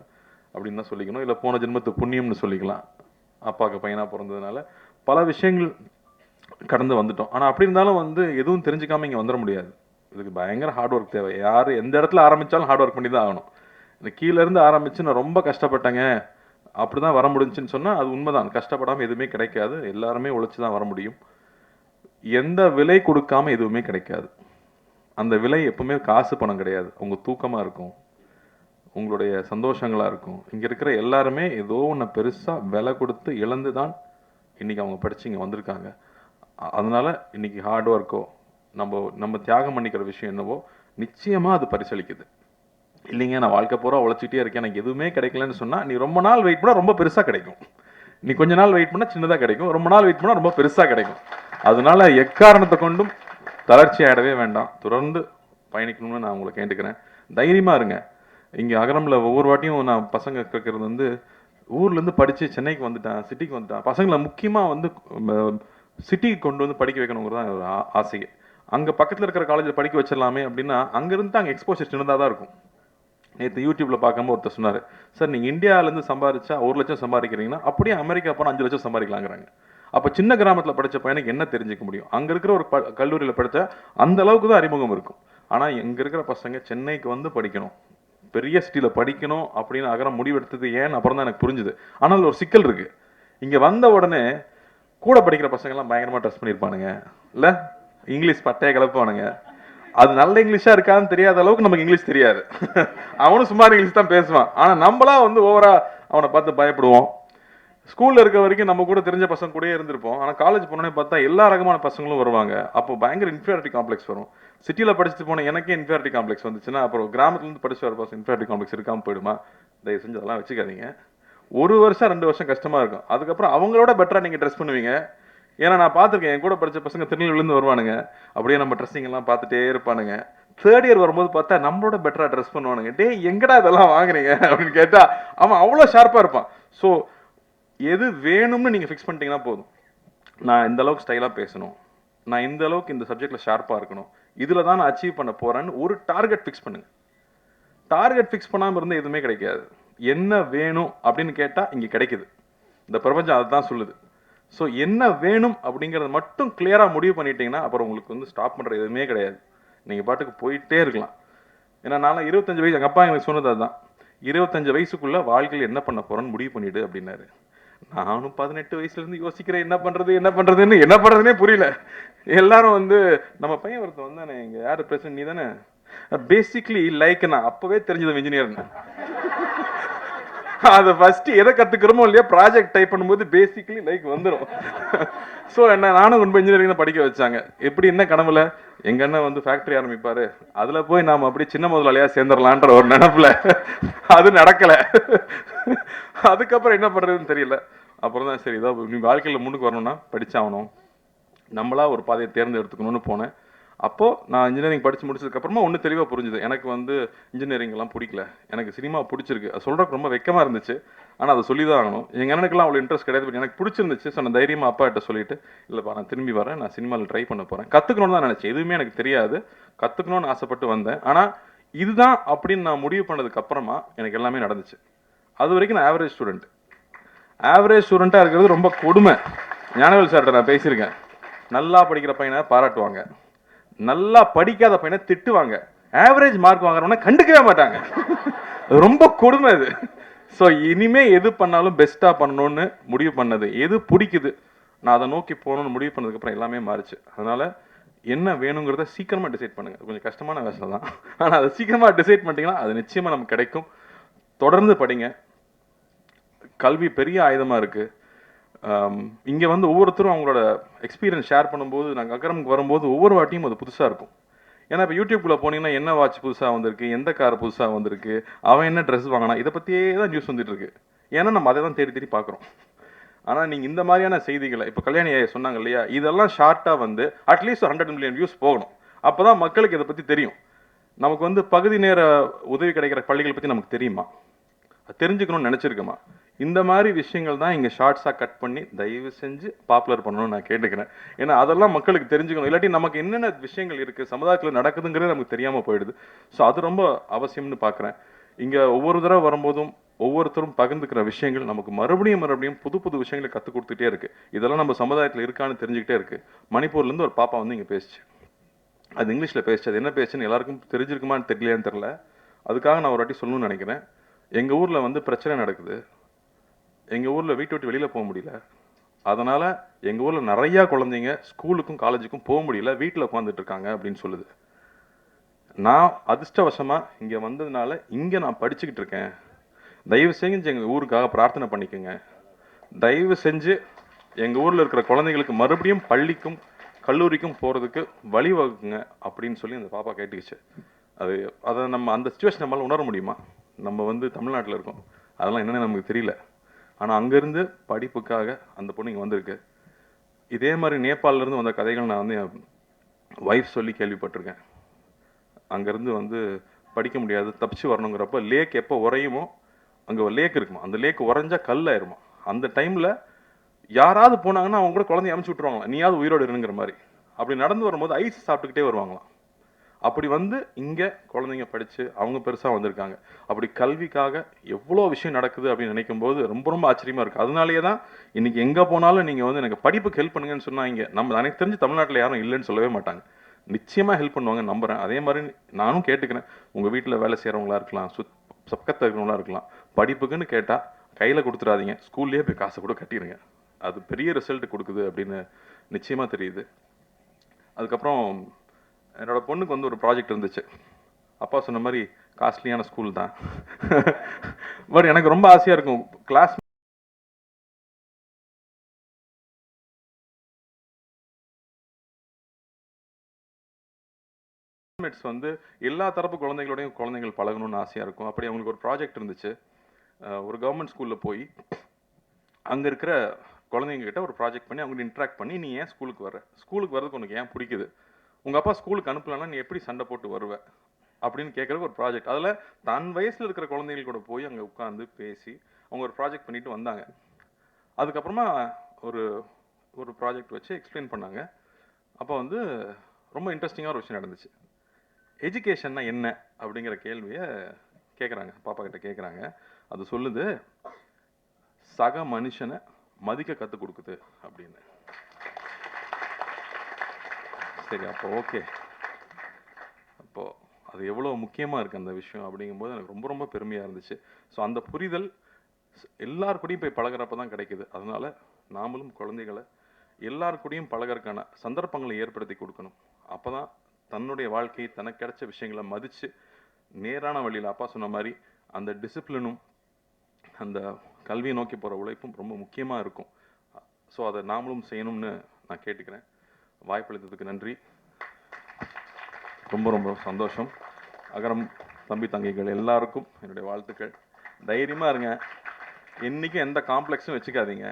அப்படின்னு தான் சொல்லிக்கணும், இல்லை போன ஜென்மத்து புண்ணியம்னு சொல்லிக்கலாம். அப்பாவுக்கு பையனாக பிறந்ததுனால பல விஷயங்கள் கடந்து வந்துட்டோம். ஆனால் அப்படி இருந்தாலும் வந்து எதுவும் தெரிஞ்சுக்காமல் இங்கே வந்துட முடியாது. இதுக்கு பயங்கர ஹார்ட் ஒர்க் தேவை. யார் எந்த இடத்துல ஆரம்பித்தாலும் ஹார்ட் ஒர்க் பண்ணி தான் ஆகணும். இந்த கீழேருந்து ஆரம்பித்து நான் ரொம்ப கஷ்டப்பட்டேங்க அப்படி தான் வர முடிஞ்சுன்னு சொன்னால் அது உண்மைதான். கஷ்டப்படாமல் எதுவுமே கிடைக்காது. எல்லாருமே உழைச்சி தான் வர முடியும். எந்த விலை கொடுக்காம எதுவுமே கிடைக்காது. அந்த விலை எப்பவுமே காசு பணம் கிடையாது. உங்கள் தூக்கமாக இருக்கும், உங்களுடைய சந்தோஷங்களாக இருக்கும். இங்கே இருக்கிற எல்லாருமே ஏதோ ஒன்று பெருசாக விலை கொடுத்து இழந்து தான் இன்றைக்கி அவங்க படித்து இங்கே வந்திருக்காங்க. அதனால் இன்றைக்கி ஹார்ட் ஒர்க்கோ நம்ம தியாகம் பண்ணிக்கிற விஷயம் என்னவோ நிச்சயமாக அது பரிசளிக்குது. இல்லைங்க நான் வாழ்க்கை பூரா உழைச்சிட்டே இருக்கேன் எனக்கு எதுவுமே கிடைக்கலன்னு சொன்னால், நீ ரொம்ப நாள் வெயிட் பண்ணால் ரொம்ப பெருசாக கிடைக்கும். நீ கொஞ்ச நாள் வெயிட் பண்ணால் சின்னதாக கிடைக்கும், ரொம்ப நாள் வெயிட் பண்ணால் ரொம்ப பெருசாக கிடைக்கும். அதனால எக்காரணத்தை கொண்டும் தளர்ச்சி ஆகிடவே வேண்டாம். தொடர்ந்து பயணிக்கணும்னு நான் உங்களை கேட்டுக்கிறேன். தைரியமாக இருங்க. இங்கே அகரமில் ஒவ்வொரு வாட்டியும் நான் பசங்க கேட்குறது வந்து ஊர்லேருந்து படித்து சென்னைக்கு வந்துட்டேன், சிட்டிக்கு வந்துட்டேன். பசங்களை முக்கியமாக வந்து சிட்டிக்கு கொண்டு வந்து படிக்க வைக்கணுங்கிறது தான் ஒரு ஆசையே. அங்கே பக்கத்தில் இருக்கிற காலேஜில் படிக்க வச்சிடலாமே அப்படின்னா அங்கேருந்து அங்கே எக்ஸ்போஷர் சின்னதாக தான் இருக்கும். நேற்று யூடியூப்பில் பார்க்கும்போது ஒருத்தர் சொன்னார், சார் நீங்கள் இந்தியாவிலேருந்து சம்பாதிச்சா 1 லட்சம் சம்பாதிக்கிறீங்கன்னா அப்படியே அமெரிக்கா போனால் 5 லட்சம் சம்பாதிக்கலாங்கிறாங்க. அப்போ சின்ன கிராமத்தில் படித்த பையனுக்கு என்ன தெரிஞ்சிக்க முடியும்? அங்கே இருக்கிற ஒரு கல்லூரியில் படித்தா அந்த அளவுக்கு தான் அறிமுகம் இருக்கும். ஆனால் இங்கே இருக்கிற பசங்க சென்னைக்கு வந்து படிக்கணும், பெரிய சிட்டியில் படிக்கணும் அப்படின்னு அகரம் முடிவெடுத்தது ஏன் அப்புறம் தான் எனக்கு புரிஞ்சுது. ஆனால் ஒரு சிக்கல் இருக்குது. இங்கே வந்த உடனே கூட படிக்கிற பசங்கள்லாம் பயங்கரமாக ட்ரெஸ் பண்ணியிருப்பானுங்க, இல்லை இங்கிலீஷ் பட்டையை கிளப்புவானுங்க. அது நல்ல இங்கிலீஷாக இருக்கான்னு தெரியாத அளவுக்கு நமக்கு இங்கிலீஷ் தெரியாது. அவனும் சுமார் இங்கிலீஷ் தான் பேசுவான். ஆனால் நம்மளாம் வந்து ஓவரா அவனை பார்த்து பயப்படுவோம். ஸ்கூலில் இருக்க வரைக்கும் நம்ம கூட தெரிஞ்ச பசங்க கூட இருந்திருப்போம். ஆனால் காலேஜ் போனோடனே பார்த்தா எல்லா ரகமான பசங்களும் வருவாங்க. அப்போ பயங்கர இன்ஃபீரியாரிட்டி காம்ப்ளெக்ஸ் வரும். சிட்டியில் படிச்சுட்டு போன எனக்கே இன்ஃபீரியாரிட்டி காம்ப்ளெக்ஸ் வந்துச்சுன்னா அப்புறம் கிராமத்துலேருந்து படிச்சு வர பசங்க இன்ஃபீரியாரிட்டி காம்ப்ளெக்ஸ் இருக்காமல் போயிடுமா? தயவு செஞ்சு அதெல்லாம் வச்சுக்காதீங்க. 1 வருஷம் 2 வருஷம் கஷ்டமாக இருக்கும். அதுக்கப்புறம் அவங்களோட பெட்டராக நீங்கள் ட்ரெஸ் பண்ணுவீங்க. ஏன்னா நான் பார்த்துருக்கேன், என் கூட படித்த பசங்க திருநெல்வேலிருந்து வருவானுங்க, அப்படியே நம்ம ட்ரெஸ்ஸிங் எல்லாம் பார்த்துட்டே இருப்பானுங்க. 3rd இயர் வரும்போது பார்த்தா நம்மளோட பெட்டராக ட்ரெஸ் பண்ணுவானுங்க. டே எங்கடா இதெல்லாம் வாங்குறீங்க அப்படின்னு கேட்டால் அவன் அவ்வளோ ஷார்ப்பாக இருப்பான். ஸோ எது வேணும்னு நீங்கள் ஃபிக்ஸ் பண்ணிட்டீங்கன்னா போதும். நான் இந்த அளவுக்கு ஸ்டைலாக பேசணும், நான் இந்த அளவுக்கு இந்த சப்ஜெக்டில் ஷார்ப்பாக இருக்கணும், இதில் தான் நான் அச்சீவ் பண்ண போகிறேன்னு ஒரு டார்கெட் ஃபிக்ஸ் பண்ணுங்கள். டார்கெட் ஃபிக்ஸ் பண்ணாமல் இருந்தால் எதுவுமே கிடைக்காது. என்ன வேணும் அப்படின்னு கேட்டால் இங்கே கிடைக்குது. இந்த பிரபஞ்சம் அதுதான் சொல்லுது. ஸோ என்ன வேணும் அப்படிங்கிறத மட்டும் கிளியராக முடிவு பண்ணிட்டீங்கன்னா அப்புறம் உங்களுக்கு வந்து ஸ்டாப் பண்ணுற எதுவுமே கிடையாது. நீங்கள் பாட்டுக்கு போயிட்டே இருக்கலாம். ஏன்னா நான் 25 வயசு, எங்கள் அப்பா எனக்கு சொன்னது அதுதான், 25 வயசுக்குள்ளே வாழ்க்கையில் என்ன பண்ண போகிறேன்னு முடிவு பண்ணிவிடு அப்படின்னாரு. நானும் 18 வயசுலேருந்து யோசிக்கிறேன் என்ன பண்ணுறதுன்னே புரியல. எல்லாரும் வந்து நம்ம பையன் ஒருத்தன் வந்தானே, இங்கே யார் பிரசிடன்ட் நீ தானே, பேசிக்லி லைக் நான் அப்போவே தெரிஞ்சது இன்ஜினியர்னு. அதை ஃபர்ஸ்ட் எதை கற்றுக்கிறோமோ இல்லையா ப்ராஜெக்ட் டைப் பண்ணும்போது பேசிக்கலி லைக் வந்துடும். ஸோ என்ன நானும் கொண்டு போய் இன்ஜினியரிங் தான் படிக்க வச்சாங்க. எப்படி என்ன கனவுல எங்கள் அண்ணன் வந்து ஃபேக்ட்ரி ஆரம்பிப்பார், அதில் போய் நாம் அப்படியே சின்ன முதலாளியாக சேர்ந்துடலான்ற ஒரு நினப்பில் அது நடக்கலை. அதுக்கப்புறம் என்ன பண்ணுறதுன்னு தெரியல. அப்புறம் தான் சரி இதான் நீ வாழ்க்கையில் முன்னுக்கு வரணும்னா படித்தாகணும், நம்மளா ஒரு பாதையை தேர்ந்தெடுத்துக்கணும்னு போனேன். அப்போது நான் இன்ஜினியரிங் படித்து முடிச்சதுக்கப்புறமா ஒன்று தெளிவாக புரிஞ்சுது, எனக்கு வந்து இன்ஜினியரிங்லாம் பிடிக்கல, எனக்கு சினிமா பிடிச்சிருக்கு. அது சொல்கிறக்கு ரொம்ப வெக்கமாக இருந்துச்சு, ஆனால் அதை சொல்லி தான் ஆகணும். எங்கள் அண்ணனுக்குலாம் அவ்வளோ இன்ட்ரெஸ்ட் கிடையாது, பட் எனக்கு பிடிச்சிருந்துச்சு. ஸோ நான் தைரியமாக அப்பா கிட்ட சொல்லிட்டு, இல்லைப்பா நான் திரும்பி வரேன், நான் சினிமாவில் ட்ரை பண்ண போகிறேன், கற்றுக்கணும்னு தான் நினச்சேன். எதுவுமே எனக்கு தெரியாது, கற்றுக்கணும்னு ஆசைப்பட்டு வந்தேன். ஆனால் இதுதான் அப்படின்னு நான் முடிவு பண்ணதுக்கப்புறமா எனக்கு எல்லாமே நடந்துச்சு. அது வரைக்கும் நான் ஆவரேஜ் ஸ்டூடெண்ட்டாக இருக்கிறது ரொம்ப கொடுமை. ஞானவேல் சார்கிட்ட நான் பேசியிருக்கேன். நல்லா படிக்கிற பையனை பாராட்டுவாங்க, நல்லா படிக்காத பையனை திட்டுவாங்க, ஆவரேஜ் மார்க் வாங்குறவன கண்டுக்கவே மாட்டாங்க. ரொம்ப கொடுமை அது. ஸோ இனிமே எது பண்ணாலும் பெஸ்ட்டாக பண்ணணும்னு முடிவு பண்ணது, எது பிடிக்குது நான் அதை நோக்கி போகணும்னு முடிவு பண்ணதுக்கப்புறம் எல்லாமே மாறிச்சு. அதனால் என்ன வேணுங்கிறத சீக்கிரமாக டிசைட் பண்ணுங்கள். கொஞ்சம் கஷ்டமான வேலை தான், ஆனால் அதை சீக்கிரமாக டிசைட் பண்ணிட்டீங்கன்னா அது நிச்சயமாக நமக்கு கிடைக்கும். தொடர்ந்து படிங்க. கல்வி பெரிய ஆயுதமாக இருக்குது. இங்கே வந்து ஒவ்வொருத்தரும் அவங்களோட எக்ஸ்பீரியன்ஸ் ஷேர் பண்ணும்போது, நாங்கள் அகரமுக்கு வரும்போது ஒவ்வொரு வாட்டியும் அது புதுசாக இருக்கும். ஏன்னா இப்போ யூடியூப்குள்ளே போனீங்கன்னா என்ன வாட்ச் புதுசாக வந்திருக்கு, எந்த கார் புதுசாக வந்திருக்கு, அவன் என்ன ட்ரெஸ் வாங்கினா, இதை பற்றியே தான் நியூஸ் வந்துட்டு இருக்கு. ஏன்னா நம்ம அதை தான் தேடி தேடி பார்க்குறோம். ஆனால் நீங்கள் இந்த மாதிரியான செய்திகளை இப்போ கல்யாணி சொன்னாங்க இல்லையா, இதெல்லாம் ஷார்ட்டாக வந்து அட்லீஸ்ட் 100 மில்லியன் வியூஸ் போகணும். அப்போ தான் மக்களுக்கு இதை பற்றி தெரியும். நமக்கு வந்து பகுதி நேர உதவி கிடைக்கிற பள்ளிகளை பற்றி நமக்கு தெரியுமா, தெரிஞ்சுக்கணும்னு நினச்சிருக்கோமா? இந்த மாதிரி விஷயங்கள் தான் இங்கே ஷார்ட்ஸாக கட் பண்ணி தயவு செஞ்சு பாப்புலர் பண்ணணும்னு நான் கேட்டுக்கிறேன். ஏன்னா அதெல்லாம் மக்களுக்கு தெரிஞ்சுக்கணும். இல்லாட்டி நமக்கு என்னென்ன விஷயங்கள் இருக்குது சமுதாயத்தில் நடக்குதுங்கிறது நமக்கு தெரியாமல் போயிடுது. ஸோ அது ரொம்ப அவசியம்னு பார்க்குறேன். இங்கே ஒவ்வொரு தடவை வரும்போதும் ஒவ்வொருத்தரும் பகிர்ந்துக்கிற விஷயங்கள் நமக்கு மறுபடியும் புது புது விஷயங்களை கற்றுக் கொடுத்துட்டே இருக்குது. இதெல்லாம் நம்ம சமுதாயத்தில் இருக்கான்னு தெரிஞ்சுக்கிட்டே இருக்குது. மணிப்பூர்லேருந்து ஒரு பாப்பா வந்து இங்கே பேசிச்சு, அது இங்கிலீஷில் பேசிச்சு. அது என்ன பேசுன்னு எல்லாருக்கும் தெரிஞ்சிருக்குமான்னு தெரியலையான்னு தெரில. அதுக்காக நான் ஒரு வாட்டி சொல்லணும்னு நினைக்கிறேன். எங்கள் ஊரில் வந்து பிரச்சனை நடக்குது, எங்கள் ஊரில் வீட்டை விட்டு வெளியில் போக முடியல, அதனால் எங்கள் ஊரில் நிறையா குழந்தைங்க ஸ்கூலுக்கும் காலேஜுக்கும் போக முடியல, வீட்டில் உட்காந்துட்டு இருக்காங்க அப்படின்னு சொல்லுது. நான் அதிர்ஷ்டவசமாக இங்கே வந்ததுனால இங்கே நான் படிச்சுக்கிட்டு இருக்கேன். தயவு செஞ்சு எங்கள் ஊருக்காக பிரார்த்தனை பண்ணிக்கோங்க. தயவு செஞ்சு எங்கள் ஊரில் இருக்கிற குழந்தைங்களுக்கு மறுபடியும் பள்ளிக்கும் கல்லூரிக்கும் போகிறதுக்கு வழிவகுக்குங்க அப்படின்னு சொல்லி அந்த பாப்பா கேட்டுக்கிச்சு. அதை நம்ம அந்த சிச்சுவேஷன் நம்மளால் உணர முடியுமா? நம்ம வந்து தமிழ்நாட்டில் இருக்கோம், அதெல்லாம் என்னென்னு நமக்கு தெரியல. ஆனால் அங்கேருந்து படிப்புக்காக அந்த பொண்ணு இங்கே வந்திருக்கு. இதே மாதிரி நேபாளிலேருந்து வந்த கதைகள் நான் வந்து என் ஒய்ஃப் சொல்லி கேள்விப்பட்டிருக்கேன். அங்கேருந்து வந்து படிக்க முடியாது, தப்பிச்சு வரணுங்கிறப்ப லேக் எப்போ உறையுமோ, அங்கே ஒரு லேக் இருக்குமா, அந்த லேக் உறைஞ்சா கல் ஆயிருமா. அந்த டைமில் யாராவது போனாங்கன்னா அவங்க கூட குழந்தைய அமுச்சு விட்ருவாங்களாம், நீயாவது உயிரோடு இருங்கிற மாதிரி. அப்படி நடந்து வரும்போது ஐஸ் சாப்பிட்டுக்கிட்டே வருவாங்களாம். அப்படி வந்து இங்கே குழந்தைங்க படித்து அவங்க பெருசாக வந்திருக்காங்க. அப்படி கல்விக்காக எவ்வளோ விஷயம் நடக்குது அப்படின்னு நினைக்கும் போது ரொம்ப ரொம்ப ஆச்சரியமாக இருக்குது. அதனாலேயே தான் இன்றைக்கி எங்கே போனாலும் நீங்கள் வந்து எனக்கு படிப்புக்கு ஹெல்ப் பண்ணுங்கன்னு சொன்னால், இங்கே எனக்கு தெரிஞ்சு தமிழ்நாட்டில் யாரும் இல்லைன்னு சொல்லவே மாட்டாங்க. நிச்சயமாக ஹெல்ப் பண்ணுவாங்க நம்புகிறேன். அதே மாதிரி நானும் கேட்டுக்கிறேன், உங்கள் வீட்டில் வேலை செய்கிறவங்களா இருக்கலாம், பக்கத்தில் இருக்கிறவங்களா இருக்கலாம், படிப்புக்குன்னு கேட்டால் கையில் கொடுத்துடாதீங்க, ஸ்கூல்லேயே போய் காசை கூட கட்டிடுங்க. அது பெரிய ரிசல்ட் கொடுக்குது அப்படின்னு நிச்சயமாக தெரியுது. அதுக்கப்புறம் என்னோட பொண்ணுக்கு வந்து ஒரு ப்ராஜெக்ட் இருந்துச்சு. அப்பா சொன்ன மாதிரி காஸ்ட்லியான ஸ்கூல் தான், பட் எனக்கு ரொம்ப ஆசையாக இருக்கும். கிளாஸ் வந்து எல்லா தரப்பு குழந்தைகளோடையும் குழந்தைகள் பழகணும்னு ஆசையாக இருக்கும். அப்படி அவங்களுக்கு ஒரு ப்ராஜெக்ட் இருந்துச்சு. ஒரு கவர்மெண்ட் ஸ்கூலில் போய் அங்கே இருக்கிற குழந்தைங்ககிட்ட ஒரு ப்ராஜெக்ட் பண்ணி அவங்க இன்ட்ராக்ட் பண்ணி, நீ ஏன் ஸ்கூலுக்கு வர்றதுக்கு உனக்கு ஏன் பிடிக்குது, உங்கள் அப்பா ஸ்கூலுக்கு அனுப்பலன்னா நீ எப்படி சண்டை போட்டு வருவ அப்படின்னு கேட்குறதுக்கு ஒரு ப்ராஜெக்ட். அதில் தன் வயசில் இருக்கிற குழந்தைகள் கூட போய் அங்கே உட்காந்து பேசி அவங்க ஒரு ப்ராஜெக்ட் பண்ணிட்டு வந்தாங்க. அதுக்கப்புறமா ஒரு ஒரு ப்ராஜெக்ட் வச்சு எக்ஸ்பிளைன் பண்ணாங்க. அப்போ வந்து ரொம்ப இன்ட்ரெஸ்டிங்காக ஒரு விஷயம் நடந்துச்சு. எஜுகேஷன்னா என்ன அப்படிங்கிற கேள்வியை கேட்குறாங்க, பாப்பா கிட்ட கேட்குறாங்க. அது சொல்லுது, சக மனுஷனை மதிக்க கற்றுக் கொடுக்குது அப்படின்னு. சரி, அப்போ ஓகே, அப்போது அது எவ்வளோ முக்கியமாக இருக்குது அந்த விஷயம் அப்படிங்கும்போது எனக்கு ரொம்ப ரொம்ப பெருமையாக இருந்துச்சு. ஸோ அந்த புரிதல் எல்லாருக்கூடையும் போய் பழகிறப்ப தான் கிடைக்குது. அதனால் நாமளும் குழந்தைகளை எல்லாருக்கூடையும் பழகிறதுக்கான சந்தர்ப்பங்களை ஏற்படுத்தி கொடுக்கணும். அப்போ தான் தன்னுடைய வாழ்க்கை தனக்கு கிடைச்ச விஷயங்களை மதித்து நேரான வழியில் அப்பா சொன்ன மாதிரி அந்த டிசிப்ளினும் அந்த கல்வியை நோக்கி போகிற உழைப்பும் ரொம்ப முக்கியமாக இருக்கும். ஸோ அதை நாமளும் செய்யணும்னு நான் கேட்டுக்கிறேன். வாய்ப்பளித்ததுக்கு நன்றி. ரொம்ப ரொம்ப சந்தோஷம். அகரம் தம்பி தங்கைகள் எல்லாருக்கும் என்னுடைய வாழ்த்துக்கள். தைரியமாக இருங்க. என்றைக்கும் எந்த காம்ப்ளெக்ஸும் வச்சுக்காதீங்க.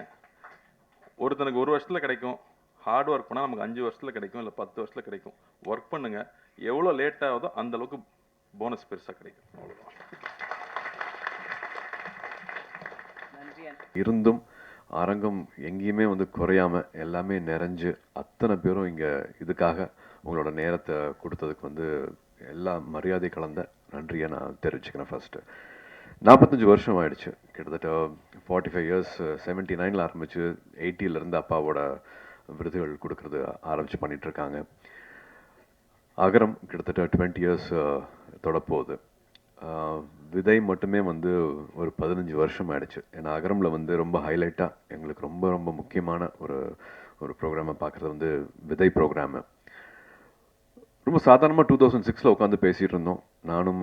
ஒருத்தனுக்கு 1 வருஷத்தில் கிடைக்கும். ஹார்ட் ஒர்க் பண்ணால் நமக்கு 5 வருஷத்தில் கிடைக்கும், இல்லை 10 வருஷத்தில் கிடைக்கும். ஒர்க் பண்ணுங்கள். எவ்வளோ லேட் ஆகுதோ அந்தளவுக்கு போனஸ் பெருசாக கிடைக்கும். அவ்வளோதான். இருந்தும் அரங்கம் எங்கேயுமே வந்து குறையாம எல்லாமே நிறைஞ்சு அத்தனை பேரும் இங்கே இதுக்காக உங்களோட நேரத்தை கொடுத்ததுக்கு வந்து எல்லா மரியாதை கலந்த நன்றியை நான் தெரிவிச்சுக்கிறேன். ஃபர்ஸ்ட்டு 45 வருஷம் ஆயிடுச்சு. கிட்டத்தட்ட 45 இயர்ஸ். 79 ஆரம்பிச்சு 80 அப்பாவோட விருதுகள் கொடுக்கறது ஆரம்பிச்சு பண்ணிட்டு இருக்காங்க. அகரம் கிட்டத்தட்ட 20 இயர்ஸ் தொடப்போகுது. விதை மட்டுமே வந்து ஒரு 15 வருஷம் ஆயிடுச்சு. ஏன்னா அகரமில் வந்து ரொம்ப ஹைலைட்டாக எங்களுக்கு ரொம்ப ரொம்ப முக்கியமான ஒரு ப்ரோக்ராமை பார்க்குறது வந்து விதை ப்ரோக்ராமு. ரொம்ப சாதாரணமாக 2006 உட்காந்து பேசிகிட்டு இருந்தோம், நானும்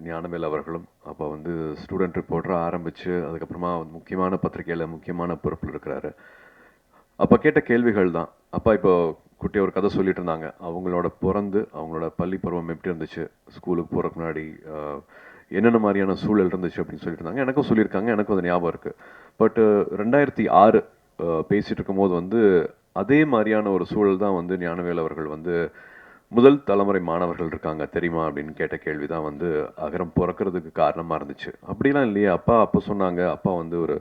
ஞானவேல் அவர்களும். அப்போ வந்து ஸ்டூடெண்ட் ரிப்போர்ட்டராக ஆரம்பித்து அதுக்கப்புறமா முக்கியமான பத்திரிகையில் முக்கியமான பொறுப்பில் இருக்கிறாரு. அப்போ கேட்ட கேள்விகள் தான். அப்பா இப்போ குட்டியை ஒரு கதை சொல்லிட்டு இருந்தாங்க. அவங்களோட பிறந்து அவங்களோட பள்ளி பருவம் எப்படி இருந்துச்சு, ஸ்கூலுக்கு போகிறதுக்கு முன்னாடி என்னென்ன மாதிரியான சூழல் இருந்துச்சு அப்படின்னு சொல்லிட்டு இருந்தாங்க. எனக்கும் சொல்லியிருக்காங்க, எனக்கும் அது ஞாபகம் இருக்குது. பட் 2006 பேசிகிட்டு இருக்கும்போது வந்து அதே மாதிரியான ஒரு சூழல் தான் வந்து ஞானவேல் அவர்கள் வந்து முதல் தலைமுறை மாணவர்கள் இருக்காங்க தெரியுமா அப்படின்னு கேட்ட கேள்வி தான் வந்து அகரம் பிறக்கிறதுக்கு காரணமாக இருந்துச்சு. அப்படிலாம் இல்லையே அப்பா அப்போ சொன்னாங்க. அப்பா வந்து ஒரு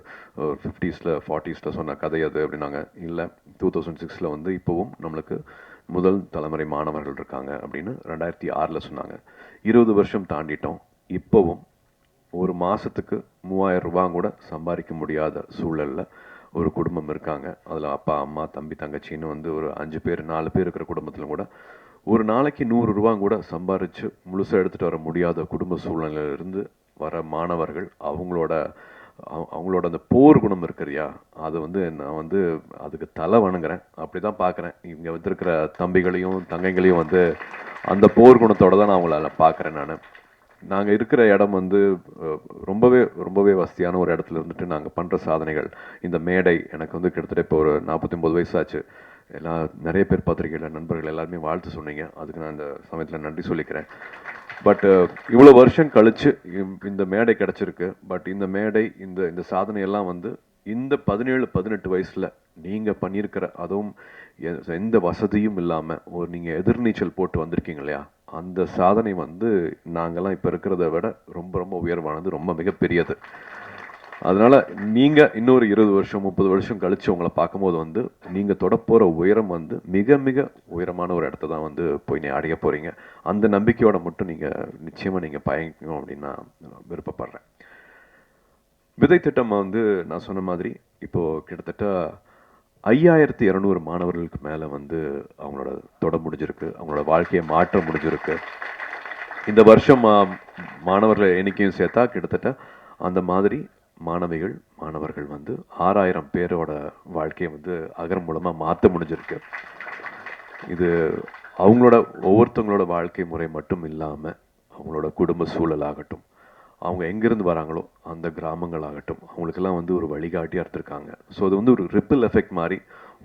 50s 40s சொன்ன கதை அது அப்படின்னாங்க. இல்லை 2006 வந்து இப்போவும் நம்மளுக்கு முதல் தலைமுறை மாணவர்கள் இருக்காங்க அப்படின்னு 2006 சொன்னாங்க. 20 வருஷம் தாண்டிட்டோம். இப்போவும் ஒரு மாதத்துக்கு 3000 ரூபாய் கூட சம்பாதிக்க முடியாத சூழலில் ஒரு குடும்பம் இருக்காங்க. அதில் அப்பா அம்மா தம்பி தங்கச்சின்னு வந்து ஒரு 5 பேர் 4 பேர் இருக்கிற குடும்பத்தில் கூட ஒரு நாளைக்கு 100 ரூபா கூட சம்பாரித்து முழுசாக எடுத்துகிட்டு வர முடியாத குடும்ப சூழ்நிலையிலிருந்து வர மாணவர்கள் அவங்களோட அந்த போர் குணம் இருக்கிறியா, அது வந்து நான் வந்து அதுக்கு தலை வணங்குறேன். அப்படி தான் பார்க்குறேன். இங்கே வந்திருக்கிற தம்பிகளையும் தங்கைகளையும் வந்து அந்த போர் குணத்தோடு தான் நான் அவங்கள பார்க்குறேன். நாங்கள் இருக்கிற இடம் வந்து ரொம்பவே வசதியான ஒரு இடத்துல இருந்துட்டு நாங்கள் பண்ணுற சாதனைகள். இந்த மேடை எனக்கு வந்து கிட்டத்தட்ட இப்போ ஒரு 49 வயசாச்சு. நிறைய பேர் பத்திரிகையில் நண்பர்கள் எல்லாருமே வாழ்த்து சொன்னீங்க. அதுக்கு நான் இந்த சமயத்தில் நன்றி சொல்லிக்கிறேன். பட் இவ்வளோ வருஷம் கழித்து இந்த மேடை கிடச்சிருக்கு. பட் இந்த மேடை இந்த சாதனையெல்லாம் வந்து இந்த 17-18 வயசில் நீங்கள் பண்ணியிருக்கிற, அதுவும் எந்த வசதியும் இல்லாமல் நீங்கள் எதிர்நீச்சல் போட்டு வந்திருக்கீங்க இல்லையா, அந்த சாதனை வந்து நாங்கள்லாம் இப்போ இருக்கிறத விட ரொம்ப ரொம்ப உயர்வானது, ரொம்ப மிகப்பெரியது. அதனால் நீங்கள் இன்னொரு 20 வருஷம் 30 வருஷம் கழித்து உங்களை பார்க்கும்போது வந்து நீங்கள் தொடப்போகிற உயரம் வந்து மிக மிக உயரமான ஒரு இடத்த தான் வந்து போய் அடைய போகிறீங்க. அந்த நம்பிக்கையோடு மட்டும் நீங்கள் நிச்சயமாக நீங்கள் பயணிக்கணும் அப்படின்னு நான் விருப்பப்படுறேன். விதை திட்டம் வந்து நான் சொன்ன மாதிரி இப்போது கிட்டத்தட்ட 5200 மாணவர்களுக்கு மேலே வந்து அவங்களோட தொட முடிஞ்சிருக்கு, அவங்களோட வாழ்க்கையை மாற்ற முடிஞ்சிருக்கு. இந்த வருஷம் மாணவர்கள் எண்ணிக்கையும் சேர்த்தா கிட்டத்தட்ட அந்த மாதிரி மாணவர்கள் வந்து 6000 பேரோட வாழ்க்கையை வந்து அகரம் மூலமாக மாற்ற முடிஞ்சிருக்கு. இது அவங்களோட ஒவ்வொருத்தவங்களோட வாழ்க்கை முறை மட்டும் இல்லாமல் அவங்களோட குடும்ப சூழலாகட்டும், அவங்க எங்கேருந்து வராங்களோ அந்த கிராமங்களாகட்டும், அவங்களுக்கெல்லாம் வந்து ஒரு வழிகாட்டியாக இருந்திருக்காங்க. ஸோ அது வந்து ஒரு ரிப்பிள் எஃபெக்ட் மாதிரி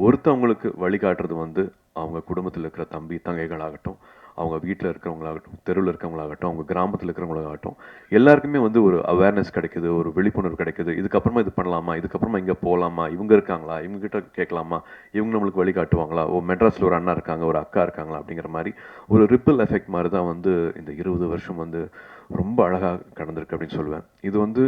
ஒருத்தவங்களுக்கு வழிகாட்டுறது வந்து அவங்க குடும்பத்தில் இருக்கிற தம்பி தங்கைகளாகட்டும், அவங்க வீட்டில் இருக்கிறவங்களாகட்டும், தெருவில் இருக்கிறவங்களாகட்டும், அவங்க கிராமத்தில் இருக்கிறவங்களாகட்டும், எல்லாருக்குமே வந்து ஒரு அவேர்னஸ் கிடைக்குது, ஒரு விழிப்புணர்வு கிடைக்குது. இதுக்கப்புறமா இது பண்ணலாமா, இதுக்கப்புறமா இங்கே போகலாமா, இவங்க இருக்காங்களா, இவங்ககிட்ட கேட்கலாமா, இவங்க நம்மளுக்கு வழிகாட்டுவாங்களா, மெட்ராஸில் ஒரு அண்ணா இருக்காங்க, ஒரு அக்கா இருக்காங்களா அப்படிங்கிற மாதிரி ஒரு ரிப்பிள் எஃபெக்ட் மாதிரி தான் வந்து இந்த 20 வருஷம் வந்து ரொம்ப அழகாக கடந்திருக்கு அப்படின்னு சொல்லுவேன். இது வந்து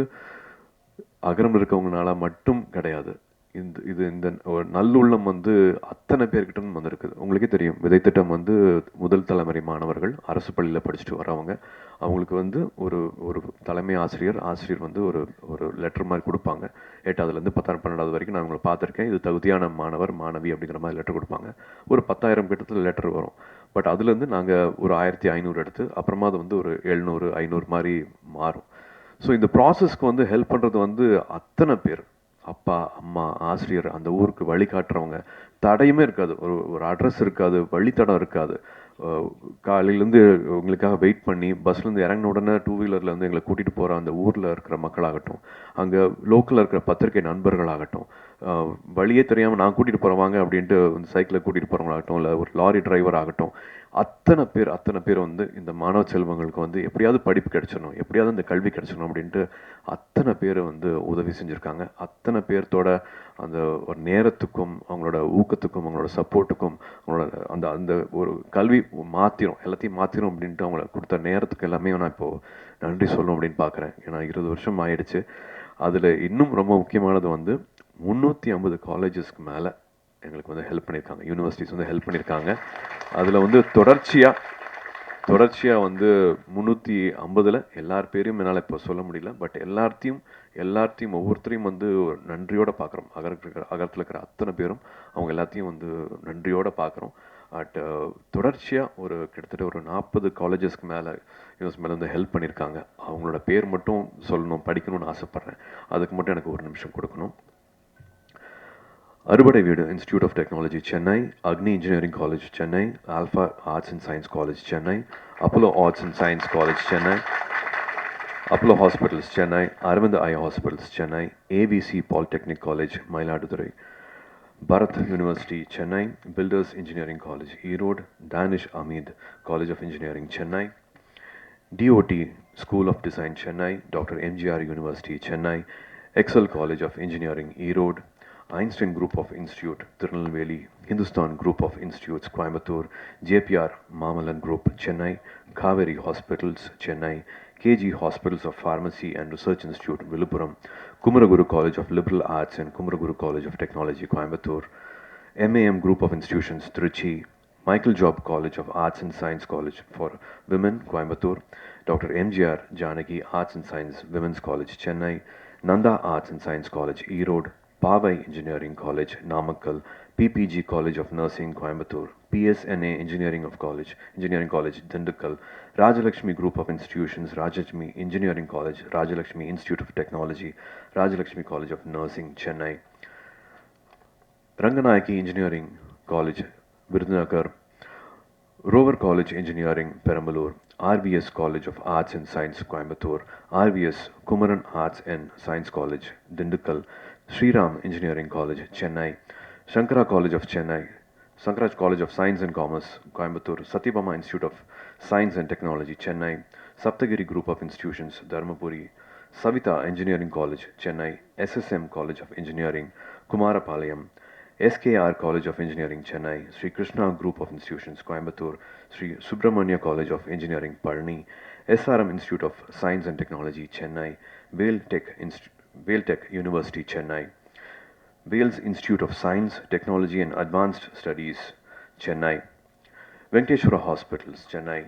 அகரம் இருக்கவங்கனால மட்டும் கிடையாது. இந்த ஒரு நல்லுள்ளம் வந்து அத்தனை பேர்கிட்ட வந்திருக்குது. உங்களுக்கே தெரியும், விதை திட்டம் வந்து முதல் தலைமுறை மாணவர்கள் அரசு பள்ளியில் படிச்சுட்டு வரவங்க. அவங்களுக்கு வந்து ஒரு தலைமை ஆசிரியர் வந்து ஒரு லெட்டர் மாதிரி கொடுப்பாங்க. 8ஆவதுலேருந்து 10ஆவது 12ஆவது வரைக்கும் நான் அவங்களை பார்த்துருக்கேன். இது தகுதியான மாணவர் மாணவி அப்படிங்கிற மாதிரி லெட்டர் கொடுப்பாங்க. ஒரு 10,000 கிட்டத்தில் லெட்டர் வரும். பட் அதுலேருந்து நாங்கள் ஒரு 1500 எடுத்து அப்புறமா அது வந்து ஒரு 700 500 மாதிரி மாறும். ஸோ இந்த ப்ராசஸ்க்கு வந்து ஹெல்ப் பண்ணுறது வந்து அத்தனை பேர், அப்பா அம்மா ஆசிரியர், அந்த ஊருக்கு வழிகாட்டுறவங்க. தடையுமே இருக்காது, ஒரு அட்ரஸ் இருக்காது, வழித்தடம் இருக்காது. காலையிலேருந்து உங்களுக்காக வெயிட் பண்ணி பஸ்லேருந்து இறங்கின உடனே 2 வீலரில் வந்து எங்களை கூட்டிகிட்டு போகிற அந்த ஊரில் இருக்கிற மக்களாகட்டும், அங்கே லோக்கலில் இருக்கிற பத்திரிகை நண்பர்களாகட்டும், வழியே தெரியாமல் நான் கூட்டிகிட்டு போகிறேன் வாங்க அப்படின்ட்டு வந்து சைக்கிளில் கூட்டிகிட்டு போகிறவங்களாகட்டும், இல்லை ஒரு லாரி டிரைவர் ஆகட்டும், அத்தனை பேர் வந்து இந்த மாணவ செல்வங்களுக்கு வந்து எப்படியாவது படிப்பு கிடைச்சிடணும், எப்படியாவது இந்த கல்வி கிடைச்சிடணும் அப்படின்ட்டு அத்தனை பேர் வந்து உதவி செஞ்சுருக்காங்க. அத்தனை பேர்த்தோட அந்த ஒரு நேரத்துக்கும் அவங்களோட ஊக்கத்துக்கும் அவங்களோட சப்போர்ட்டுக்கும் அவங்களோட அந்த அந்த ஒரு கல்வி எல்லாத்தையும் மாற்றிடும் அப்படின்ட்டு அவங்கள கொடுத்த நேரத்துக்கு எல்லாமே நான் இப்போது நன்றி சொல்லணும் அப்படின்னு பார்க்குறேன். ஏன்னா 20 வருஷம் ஆயிடுச்சு. அதில் இன்னும் ரொம்ப முக்கியமானது வந்து 350 காலேஜஸ்க்கு மேலே எங்களுக்கு வந்து ஹெல்ப் பண்ணியிருக்காங்க, யூனிவர்சிட்டிஸ் வந்து ஹெல்ப் பண்ணியிருக்காங்க. அதில் வந்து தொடர்ச்சியாக வந்து 350 எல்லார் பேரையும் என்னால் இப்போ சொல்ல முடியல. பட் எல்லாத்தையும் ஒவ்வொருத்தரையும் வந்து நன்றியோடு பார்க்குறோம். அகரத்தில் இருக்கிற அத்தனை பேரும் அவங்க எல்லாத்தையும் வந்து நன்றியோடு பார்க்குறோம். பட் தொடர்ச்சியாக கிட்டத்தட்ட ஒரு 40 காலேஜஸ்க்கு மேலே வந்து ஹெல்ப் பண்ணியிருக்காங்க. அவங்களோட பேர் மட்டும் சொல்லணும், படிக்கணும்னு ஆசைப்பட்றேன். அதுக்கு மட்டும் எனக்கு 1 நிமிஷம் கொடுக்கணும். அறுபடை வீடு institute of technology Chennai, Agni engineering college Chennai, Alpha arts and science college Chennai, Apollo arts and science college Chennai, Apollo hospitals Chennai, Aravind eye hospitals Chennai, ABC polytechnic college Mayiladuthurai, Bharath university Chennai, Builders engineering college Erode, Dhaanish Ahmed college of engineering Chennai, DOT school of design Chennai, doctor MGR university Chennai, Excel college of engineering Erode, Einstein Group of Institute, Tirunelveli, Hindustan Group of Institutes, Coimbatore, JPR Mamalan Group, Chennai, Kaveri Hospitals, Chennai, KG Hospitals of Pharmacy and Research Institute, Viluppuram, Kumaraguru College of Liberal Arts and Kumaraguru College of Technology, Coimbatore, MAM Group of Institutions, Trichy, Michael Job College of Arts and Science College for Women, Coimbatore, Dr. MGR Janaki Arts and Science Women's College, Chennai, Nanda Arts and Science College, Erode, Pavai Engineering College, Namakkal, PPG College of Nursing, Coimbatore, PSNA Engineering College, Dindigul, Rajalakshmi Group of Institutions, Rajalakshmi Engineering College, Rajalakshmi Institute of Technology, Rajalakshmi College of Nursing, Chennai, Ranganayaki Engineering College, Virudhunagar, Rover College Engineering, Perambalur, RVS College of Arts and Science, Coimbatore, RVS Kumaran Arts and Science College, Dindigul, Sriram Engineering College, Chennai, Shankara College of Chennai, Sankaraj College of Science and Commerce, Coimbatore, Satyabama Institute of Science and Technology, Chennai, Saptagiri Group of Institutions, Dharmapuri, Savita Engineering College, Chennai, SSM College of Engineering, Kumarapalayam, SKR College of Engineering, Chennai, Sri Krishna Group of Institutions, Coimbatore, Sri Subramania College of Engineering, Palani, SRM Institute of Science and Technology, Chennai, Vailtech University, Chennai, Wales Institute of Science, Technology and Advanced Studies, Chennai, Venkateshwara Hospitals, Chennai,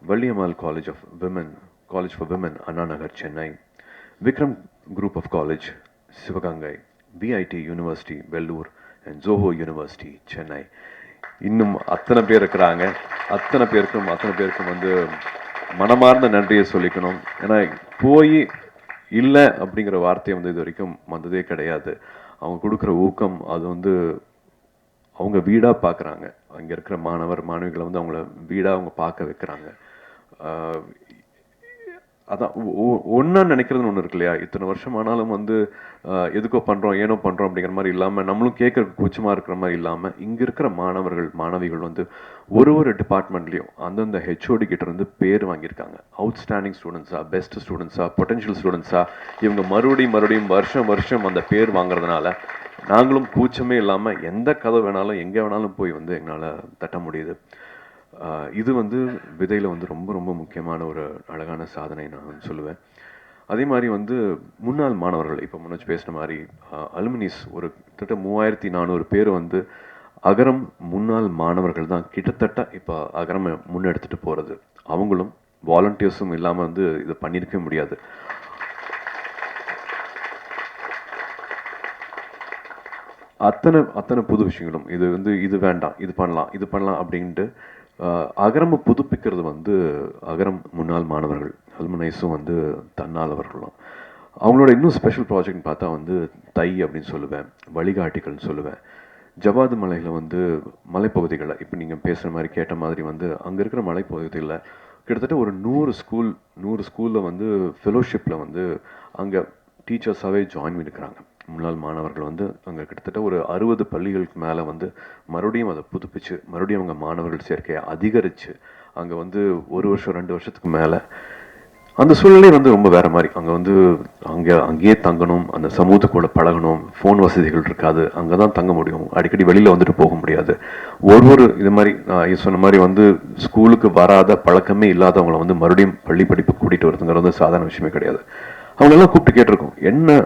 Valliammal College for Women, Anna Nagar, Chennai, Vikram Group of College, Sivagangai, VIT University, Vellore, and Zoho University, Chennai. இன்னும் அத்தனை பேர் இருக்கிறாங்க. அத்தனை பேருக்கும் வந்து மனமார்ந்த நன்றியை சொல்லிக்கணும். ஏன்னா போய் இல்லை அப்படிங்கிற வார்த்தையை வந்து இது வரைக்கும் வந்ததே கிடையாது. அவங்க கொடுக்குற ஊக்கம் அது வந்து அவங்க வீடாக பார்க்குறாங்க. அங்கே இருக்கிற மாணவிகளை வந்து அவங்கள வீடாக அவங்க பார்க்க வைக்கிறாங்க. அதான் ஒன்றா நினைக்கிறதுன்னு ஒன்று இருக்கு இல்லையா? இத்தனை வருஷம் ஆனாலும் வந்து எதுக்கோ பண்ணுறோம் ஏனோ பண்ணுறோம் அப்படிங்கிற மாதிரி இல்லாமல், நம்மளும் கேட்குறதுக்கு கூச்சமாக இருக்கிற மாதிரி இல்லாமல், இங்கே இருக்கிற மாணவிகள் வந்து ஒரு டிபார்ட்மெண்ட்லேயும் அந்தந்த ஹெச்ஓடி கிட்ட இருந்து பேர் வாங்கியிருக்காங்க. அவுட்ஸ்டாண்டிங் ஸ்டூடெண்ட்ஸா, பெஸ்ட் ஸ்டூடெண்ட்ஸா, பொட்டன்ஷியல் ஸ்டூடெண்ட்ஸா, இவங்க மறுபடியும் வருஷம் அந்த பேர் வாங்குறதுனால நாங்களும் கூச்சமே இல்லாமல் எந்த கதை வேணாலும் எங்கே வேணாலும் போய் வந்து எங்களால் தட்ட முடியுது. இது வந்து விதையில் வந்து ரொம்ப ரொம்ப முக்கியமான ஒரு அழகான சாதனை நான் சொல்லுவேன். அதே மாதிரி வந்து முன்னாள் மாணவர்கள், இப்போ முன்னாடி பேசின மாதிரி அலுமினிஸ் ஒரு கிட்டத்தட்ட 3400 பேர் வந்து அகரம் முன்னாள் மாணவர்கள் தான் கிட்டத்தட்ட இப்போ அகரம் முன்னெடுத்துட்டு போகிறது. அவங்களும் வாலண்டியர்ஸும் இல்லாமல் வந்து இதை பண்ணியிருக்க முடியாது. அத்தனை புது விஷயங்களும் இது வந்து இது வேண்டாம் இது பண்ணலாம் அப்படின்ட்டு அகரம் புதுப்பிக்கிறது வந்து அகரம் முன்னாள் மாணவர்கள், அலுமினைஸும் வந்து தன்னாளவர்களும். அவங்களோட இன்னும் ஸ்பெஷல் ப்ராஜெக்ட்னு பார்த்தா வந்து தை அப்படின்னு சொல்லுவேன், வழிகாட்டிகள்னு சொல்லுவேன், ஜவாது மலையில் வந்து மலைப்பகுதிகளில் இப்போ நீங்கள் பேசுகிற மாதிரி கேட்ட மாதிரி வந்து அங்கே இருக்கிற மலைப்பகுதிகளில் கிட்டத்தட்ட ஒரு 100 ஸ்கூலில் வந்து ஃபெலோஷிப்பில் வந்து அங்கே டீச்சர்ஸாகவே ஜாயின் பண்ணியிருக்கிறாங்க. முன்னாள் மாணவர்கள் வந்து அங்கே கிட்டத்தட்ட ஒரு 60 பள்ளிகளுக்கு மேலே வந்து மறுபடியும் அதை புதுப்பிச்சு மறுபடியும் அவங்க மாணவர்கள் சேர்க்கையை அதிகரித்து அங்கே வந்து 1 வருஷம் 2 வருஷத்துக்கு மேலே அந்த சூழ்நிலை வந்து ரொம்ப வேறு மாதிரி. அங்கே வந்து அங்கேயே தங்கணும், அந்த சமூகத்துக்கூட பழகணும், ஃபோன் வசதிகள் இருக்காது, அங்கே தான் தங்க முடியும், அடிக்கடி வெளியில் வந்துட்டு போக முடியாது. இது மாதிரி சொன்ன மாதிரி வந்து ஸ்கூலுக்கு வராத பழக்கமே இல்லாதவங்களை வந்து மறுபடியும் பள்ளி படிப்பு கூட்டிகிட்டு வருதுங்கிறது வந்து சாதாரண விஷயமே கிடையாது. அவங்களெல்லாம் கூப்பிட்டு கேட்டிருக்கோம், என்ன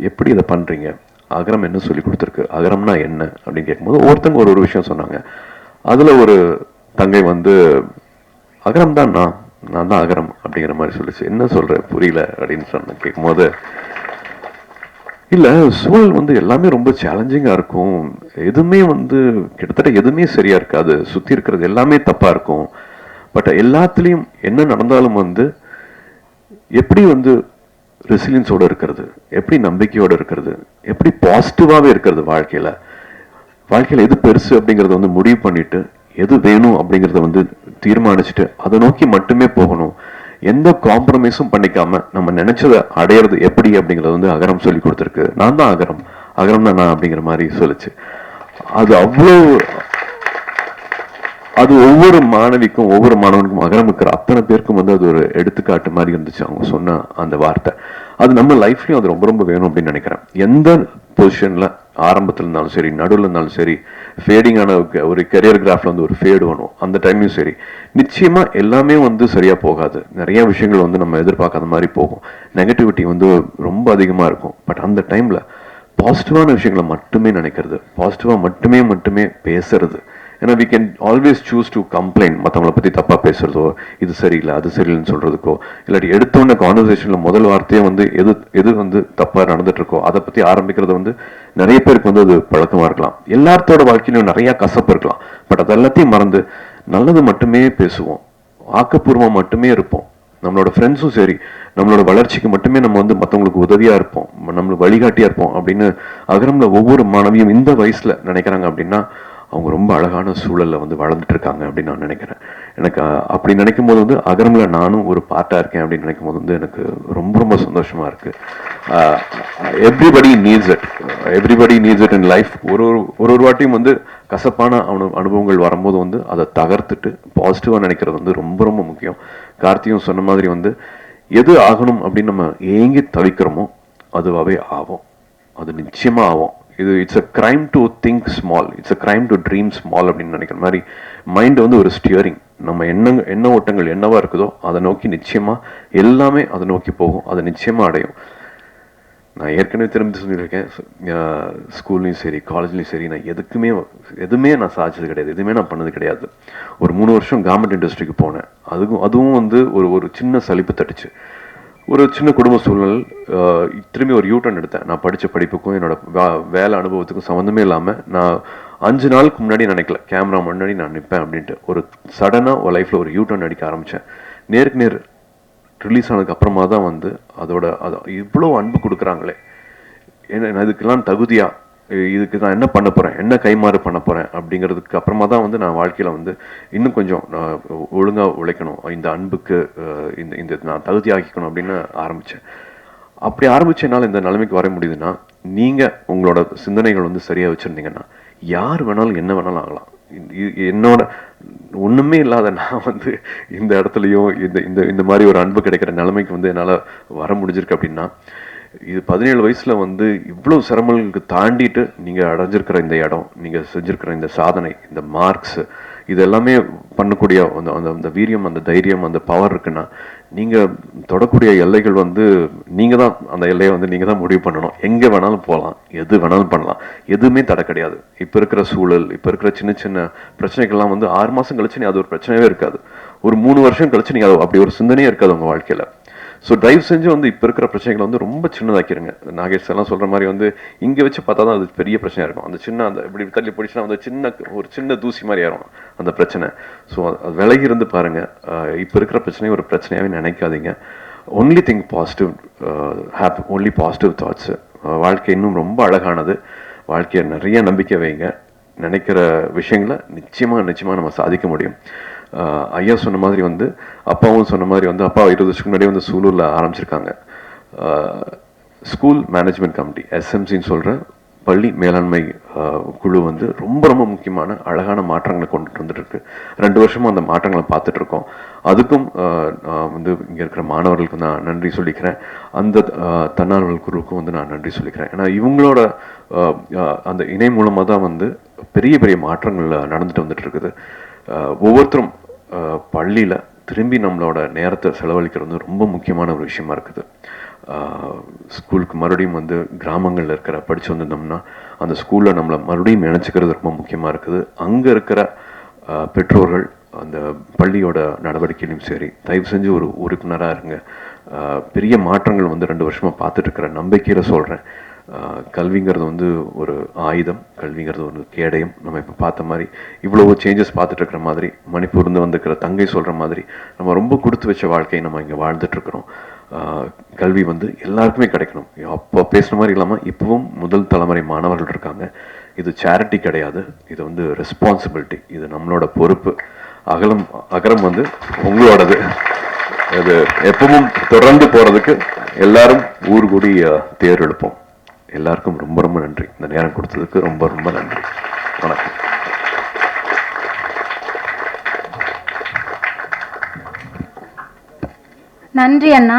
எப்படி இதை பண்ணுறீங்க, அகரம் என்ன சொல்லி கொடுத்துருக்கு, அகரம்னா என்ன அப்படின்னு கேட்கும்போது ஒவ்வொருத்தங்க ஒரு விஷயம் சொன்னாங்க. அதில் ஒரு தங்கை வந்து அகரம் தான் நான் தான் அகரம் அப்படிங்கிற மாதிரி சொல்லிச்சு. என்ன சொல்கிறேன் புரியல அப்படின்னு சொன்ன கேட்கும்போது, இல்லை சூழல் வந்து எல்லாமே ரொம்ப சேலஞ்சிங்காக இருக்கும், எதுவுமே வந்து கிட்டத்தட்ட எதுவுமே சரியாக இருக்காது, சுற்றி இருக்கிறது எல்லாமே தப்பாக இருக்கும், பட் எல்லாத்துலேயும் என்ன நடந்தாலும் வந்து எப்படி வந்து ரெசிலியன்ஸோடு இருக்கிறது, எப்படி நம்பிக்கையோடு இருக்கிறது, எப்படி பாசிட்டிவாகவே இருக்கிறது, வாழ்க்கையில் எது பெருசு அப்படிங்கிறத வந்து முடிவு பண்ணிட்டு எது வேணும் அப்படிங்கிறத வந்து தீர்மானிச்சுட்டு அதை நோக்கி மட்டுமே போகணும், எந்த காம்ப்ரமைஸும் பண்ணிக்காம நம்ம நினைச்சதை அடையிறது எப்படி அப்படிங்கிறத வந்து அகரம் சொல்லி கொடுத்துருக்கு. நான் தான் அகரம் தான் நான் அப்படிங்கிற மாதிரி சொல்லிச்சு. அது ஒவ்வொரு மாணவிக்கும் ஒவ்வொரு மாணவனுக்கும் அகரம் இருக்கிற அத்தனை பேருக்கும் வந்து அது ஒரு எடுத்துக்காட்டு மாதிரி இருந்துச்சு அவங்க சொன்ன அந்த வார்த்தை. அது நம்ம லைஃப்லயும் அது ரொம்ப ரொம்ப வேணும் அப்படின்னு நினைக்கிறேன். எந்த பொசிஷன்ல ஆரம்பத்தில் இருந்தாலும் சரி, நடுவில் இருந்தாலும் சரி, ஃபேடிங்கான ஒரு கெரியர் கிராஃப்ல வந்து ஒரு ஃபேடு வரும், அந்த டைம்லையும் சரி, நிச்சயமா எல்லாமே வந்து சரியா போகாது, நிறைய விஷயங்கள் வந்து நம்ம எதிர்பார்க்காத மாதிரி போகும், நெகட்டிவிட்டி வந்து ரொம்ப அதிகமா இருக்கும். பட் அந்த டைம்ல பாசிட்டிவான விஷயங்களை மட்டுமே நினைக்கிறது, பாசிட்டிவா மட்டுமே பேசுறது. ஏன்னா we can always choose to complain, மற்றவங்களை பற்றி தப்பாக பேசுறதோ, இது சரியில்லை அது சரியில்லைன்னு சொல்றதுக்கோ, இல்லாட்டி எடுத்தோடனே கான்வர்சேஷனில் முதல் வார்த்தையே வந்து எது வந்து தப்பாக நடந்துட்டு இருக்கோ அதை பற்றி ஆரம்பிக்கிறது வந்து நிறைய பேருக்கு வந்து அது பழக்கமாக இருக்கலாம். எல்லாத்தோட வாழ்க்கையிலும் நிறைய கசப்பு இருக்கலாம். பட் அது எல்லாத்தையும் மறந்து நல்லது மட்டுமே பேசுவோம், ஆக்கப்பூர்வமாக மட்டுமே இருப்போம். நம்மளோட ஃப்ரெண்ட்ஸும் சரி, நம்மளோட வளர்ச்சிக்கு மட்டுமே நம்ம வந்து மற்றவங்களுக்கு உதவியாக இருப்போம், நம்மளுக்கு வழிகாட்டியாக இருப்போம் அப்படின்னு அகரம்ல ஒவ்வொரு மாணவியும் இந்த வயசுல நினைக்கிறாங்க அப்படின்னா அவங்க ரொம்ப அழகான சூழல்ல வந்து வளர்ந்துட்டு இருக்காங்க அப்படின்னு நான் நினைக்கிறேன். எனக்கு அப்படி நினைக்கும் போது வந்து அகரம்ல நானும் ஒரு பார்ட்டா இருக்கேன் அப்படின்னு நினைக்கும் போது வந்து எனக்கு ரொம்ப ரொம்ப சந்தோஷமா இருக்கு. Everybody needs it in life. ஒரு வாட்டியும் வந்து கசப்பான அனுபவங்கள் வரும்போது வந்து அதை தகர்த்துட்டு பாசிட்டிவா நினைக்கிறது வந்து ரொம்ப ரொம்ப முக்கியம். கார்த்தியும் சொன்ன மாதிரி வந்து எது ஆகணும் அப்படின்னு நம்ம ஏங்கி தவிக்கிறோமோ அதுவாகவே ஆகும், அது நிச்சயமா ஆகும். It's a crime to think small, it's a crime to dream small அப்படின்னு நினைக்கிற மாதிரி மைண்ட் வந்து ஒரு ஸ்டியரிங். நம்ம எண்ண ஓட்டங்கள் என்னவா இருக்குதோ அதை நோக்கி நிச்சயமா எல்லாமே அதை நோக்கி போகும், அதை நிச்சயமா அடையும். நான் ஏற்கனவே திரும்பி சொல்லியிருக்கேன், ஸ்கூல்லையும் சரி காலேஜ்லையும் சரி நான் எதுவுமே நான் சாதிச்சது கிடையாது, எதுவுமே நான் பண்ணது கிடையாது. ஒரு 3 வருஷம் கவர்மெண்ட் இண்டஸ்ட்ரிக்கு போனேன், அதுவும் வந்து ஒரு சின்ன சலிப்பு தட்டுச்சு. ஒரு சின்ன குடும்ப சூழ்நிலை, திரும்பி ஒரு யூட்டர்ன் எடுத்தேன். நான் படித்த படிப்புக்கும் என்னோட வேலை அனுபவத்துக்கும் சம்மந்தமே இல்லாமல் நான் 5 நாளுக்கு முன்னாடி நினைக்கல கேமரா முன்னாடி நான் நிற்பேன் அப்படின்ட்டு. ஒரு சடனாக ஒரு லைஃப்பில் ஒரு யூட்டர்ன் அடிக்க ஆரம்பித்தேன். நேருக்கு நேர் ரிலீஸ் ஆனதுக்கு அப்புறமா தான் வந்து அது இவ்வளோ அன்பு கொடுக்குறாங்களே, ஏன்னா இதுக்கெல்லாம் தகுதியா, இதுக்கு நான் என்ன பண்ண போகிறேன், என்ன கைமாறு பண்ண போகிறேன் அப்படிங்கிறதுக்கு அப்புறமா தான் வந்து நான் வாழ்க்கையில் வந்து இன்னும் கொஞ்சம் ஒழுங்காக உழைக்கணும், இந்த அன்புக்கு இந்த நான் தகுதி ஆக்கிக்கணும் அப்படின்னு ஆரம்பித்தேன். அப்படி ஆரம்பிச்சனால இந்த நிலைமைக்கு வர முடியுதுன்னா, நீங்கள் உங்களோட சிந்தனைகள் வந்து சரியாக வச்சுருந்தீங்கன்னா யார் வேணாலும் என்ன வேணாலும் ஆகலாம். என்னோட ஒன்றுமே இல்லாத நான் வந்து இந்த இடத்துலையும் இந்த மாதிரி ஒரு அன்பு கிடைக்கிற நிலைமைக்கு வந்து என்னால் வர முடிஞ்சிருக்கு அப்படின்னா, இது 17 வயசுல வந்து இவ்வளவு சிரமங்களுக்கு தாண்டிட்டு நீங்க அடைஞ்சிருக்கிற இந்த இடம், நீங்க செஞ்சிருக்கிற இந்த சாதனை, இந்த மார்க்ஸ், இது எல்லாமே பண்ணக்கூடிய அந்த வீரியம், அந்த தைரியம், அந்த பவர் இருக்குன்னா நீங்க தொடக்கூடிய எல்லைகள் வந்து நீங்க தான் அந்த எல்லையை வந்து நீங்க தான் முடிவு பண்ணணும். எங்க வேணாலும் போகலாம், எது வேணாலும் பண்ணலாம், எதுவுமே தடை கிடையாது. இப்ப இருக்கிற சூழல், இப்ப இருக்கிற சின்ன சின்ன பிரச்சனைகள்லாம் வந்து 6 மாசம் கழிச்சு நீ அது ஒரு பிரச்சனையே இருக்காது, ஒரு 3 வருஷம் கழிச்சு நீங்க அப்படி ஒரு சிந்தனையே இருக்காது உங்க வாழ்க்கையில. ஸோ டிரைவ் செஞ்சு வந்து இப்போ இருக்கிற பிரச்சனைகளை வந்து ரொம்ப சின்னதாக்கிடுங்க. நாகேஷ் எல்லாம் சொல்கிற மாதிரி வந்து இங்கே வச்சு பார்த்தா தான் அது பெரிய பிரச்சனையாக இருக்கும். அந்த இப்படி தள்ளி பிடிச்சினா வந்து ஒரு சின்ன தூசி மாதிரி ஆயிரும் அந்த பிரச்சனை. ஸோ அது விலகி இருந்து பாருங்கள். இப்போ இருக்கிற பிரச்சனையை ஒரு பிரச்சனையாகவே நினைக்காதீங்க. Only think positive, only positive thoughts. வாழ்க்கை இன்னும் ரொம்ப அழகானது. வாழ்க்கையை நிறைய நம்பிக்கை வைங்க. நினைக்கிற விஷயங்களை நிச்சயமாக நம்ம சாதிக்க முடியும். ஐயா சொன்ன மாதிரி வந்து அப்பாவும் சொன்ன மாதிரி வந்து அப்பா 20 வருஷத்துக்கு முன்னாடியே வந்து சூலூரில் ஆரம்பிச்சிருக்காங்க. ஸ்கூல் மேனேஜ்மெண்ட் கமிட்டி எஸ்எம்சின்னு சொல்கிற பள்ளி மேலாண்மை குழு வந்து ரொம்ப முக்கியமான அழகான மாற்றங்களை கொண்டுட்டு வந்துட்டுருக்கு. 2 வருஷமும் அந்த மாற்றங்களை பார்த்துட்ருக்கோம். அதுக்கும் வந்து இங்கே இருக்கிற மாணவர்களுக்கு நான் நன்றி சொல்லிக்கிறேன். அந்த தன்னார்வல் குழுவுக்கும் வந்து நான் நன்றி சொல்லிக்கிறேன். ஏன்னா இவங்களோட அந்த இணை மூலமாக தான் வந்து பெரிய மாற்றங்கள் நடந்துட்டு வந்துட்டு இருக்குது. ஒவ்வொருத்தரும் பள்ளியில் திரும்பி நம்மளோட நேரத்தை செலவழிக்கிறது வந்து ரொம்ப முக்கியமான ஒரு விஷயமா இருக்குது. ஸ்கூலுக்கு மறுபடியும் வந்து கிராமங்களில் இருக்கிற படித்து வந்திருந்தோம்னா அந்த ஸ்கூலில் நம்மளை மறுபடியும் நினச்சிக்கிறது ரொம்ப முக்கியமாக இருக்குது. அங்கே இருக்கிற பெற்றோர்கள் அந்த பள்ளியோட நடவடிக்கையிலும் சரி, தயவு செஞ்சு ஒரு உறுப்பினராக இருங்க. பெரிய மாற்றங்கள் வந்து 2 வருஷமாக பார்த்துட்ருக்கிற நம்பிக்கையில் சொல்கிறேன். கல்விங்கிறது வந்து ஒரு ஆயுதம், கல்விங்கிறது ஒரு கேடயம். நம்ம இப்போ பார்த்த மாதிரி இவ்வளோ சேஞ்சஸ் பார்த்துட்டு இருக்கிற மாதிரி, மணிப்பூர்ந்து வந்துக்கிற தங்கை சொல்கிற மாதிரி நம்ம ரொம்ப கொடுத்து வச்ச வாழ்க்கையை நம்ம இங்கே வாழ்ந்துட்டுருக்குறோம். கல்வி வந்து எல்லாருக்குமே கிடைக்கணும். அப்போ பேசுகிற மாதிரி இல்லாமல் இப்போவும் முதல் தலைமுறை மாணவர்கள் இருக்காங்க. இது சேரிட்டி கிடையாது, இது வந்து ரெஸ்பான்சிபிலிட்டி, இது நம்மளோட பொறுப்பு. அகரம் வந்து உங்களோடது. இது எப்பவும் தொடர்ந்து போகிறதுக்கு எல்லாரும் ஊர் கூடி தேர் எழுப்போம். எல்லாருக்கும் ரொம்ப நன்றி. இந்த நேரம் கொடுத்ததுக்கு ரொம்ப நன்றி. வணக்கம். நன்றி அண்ணா.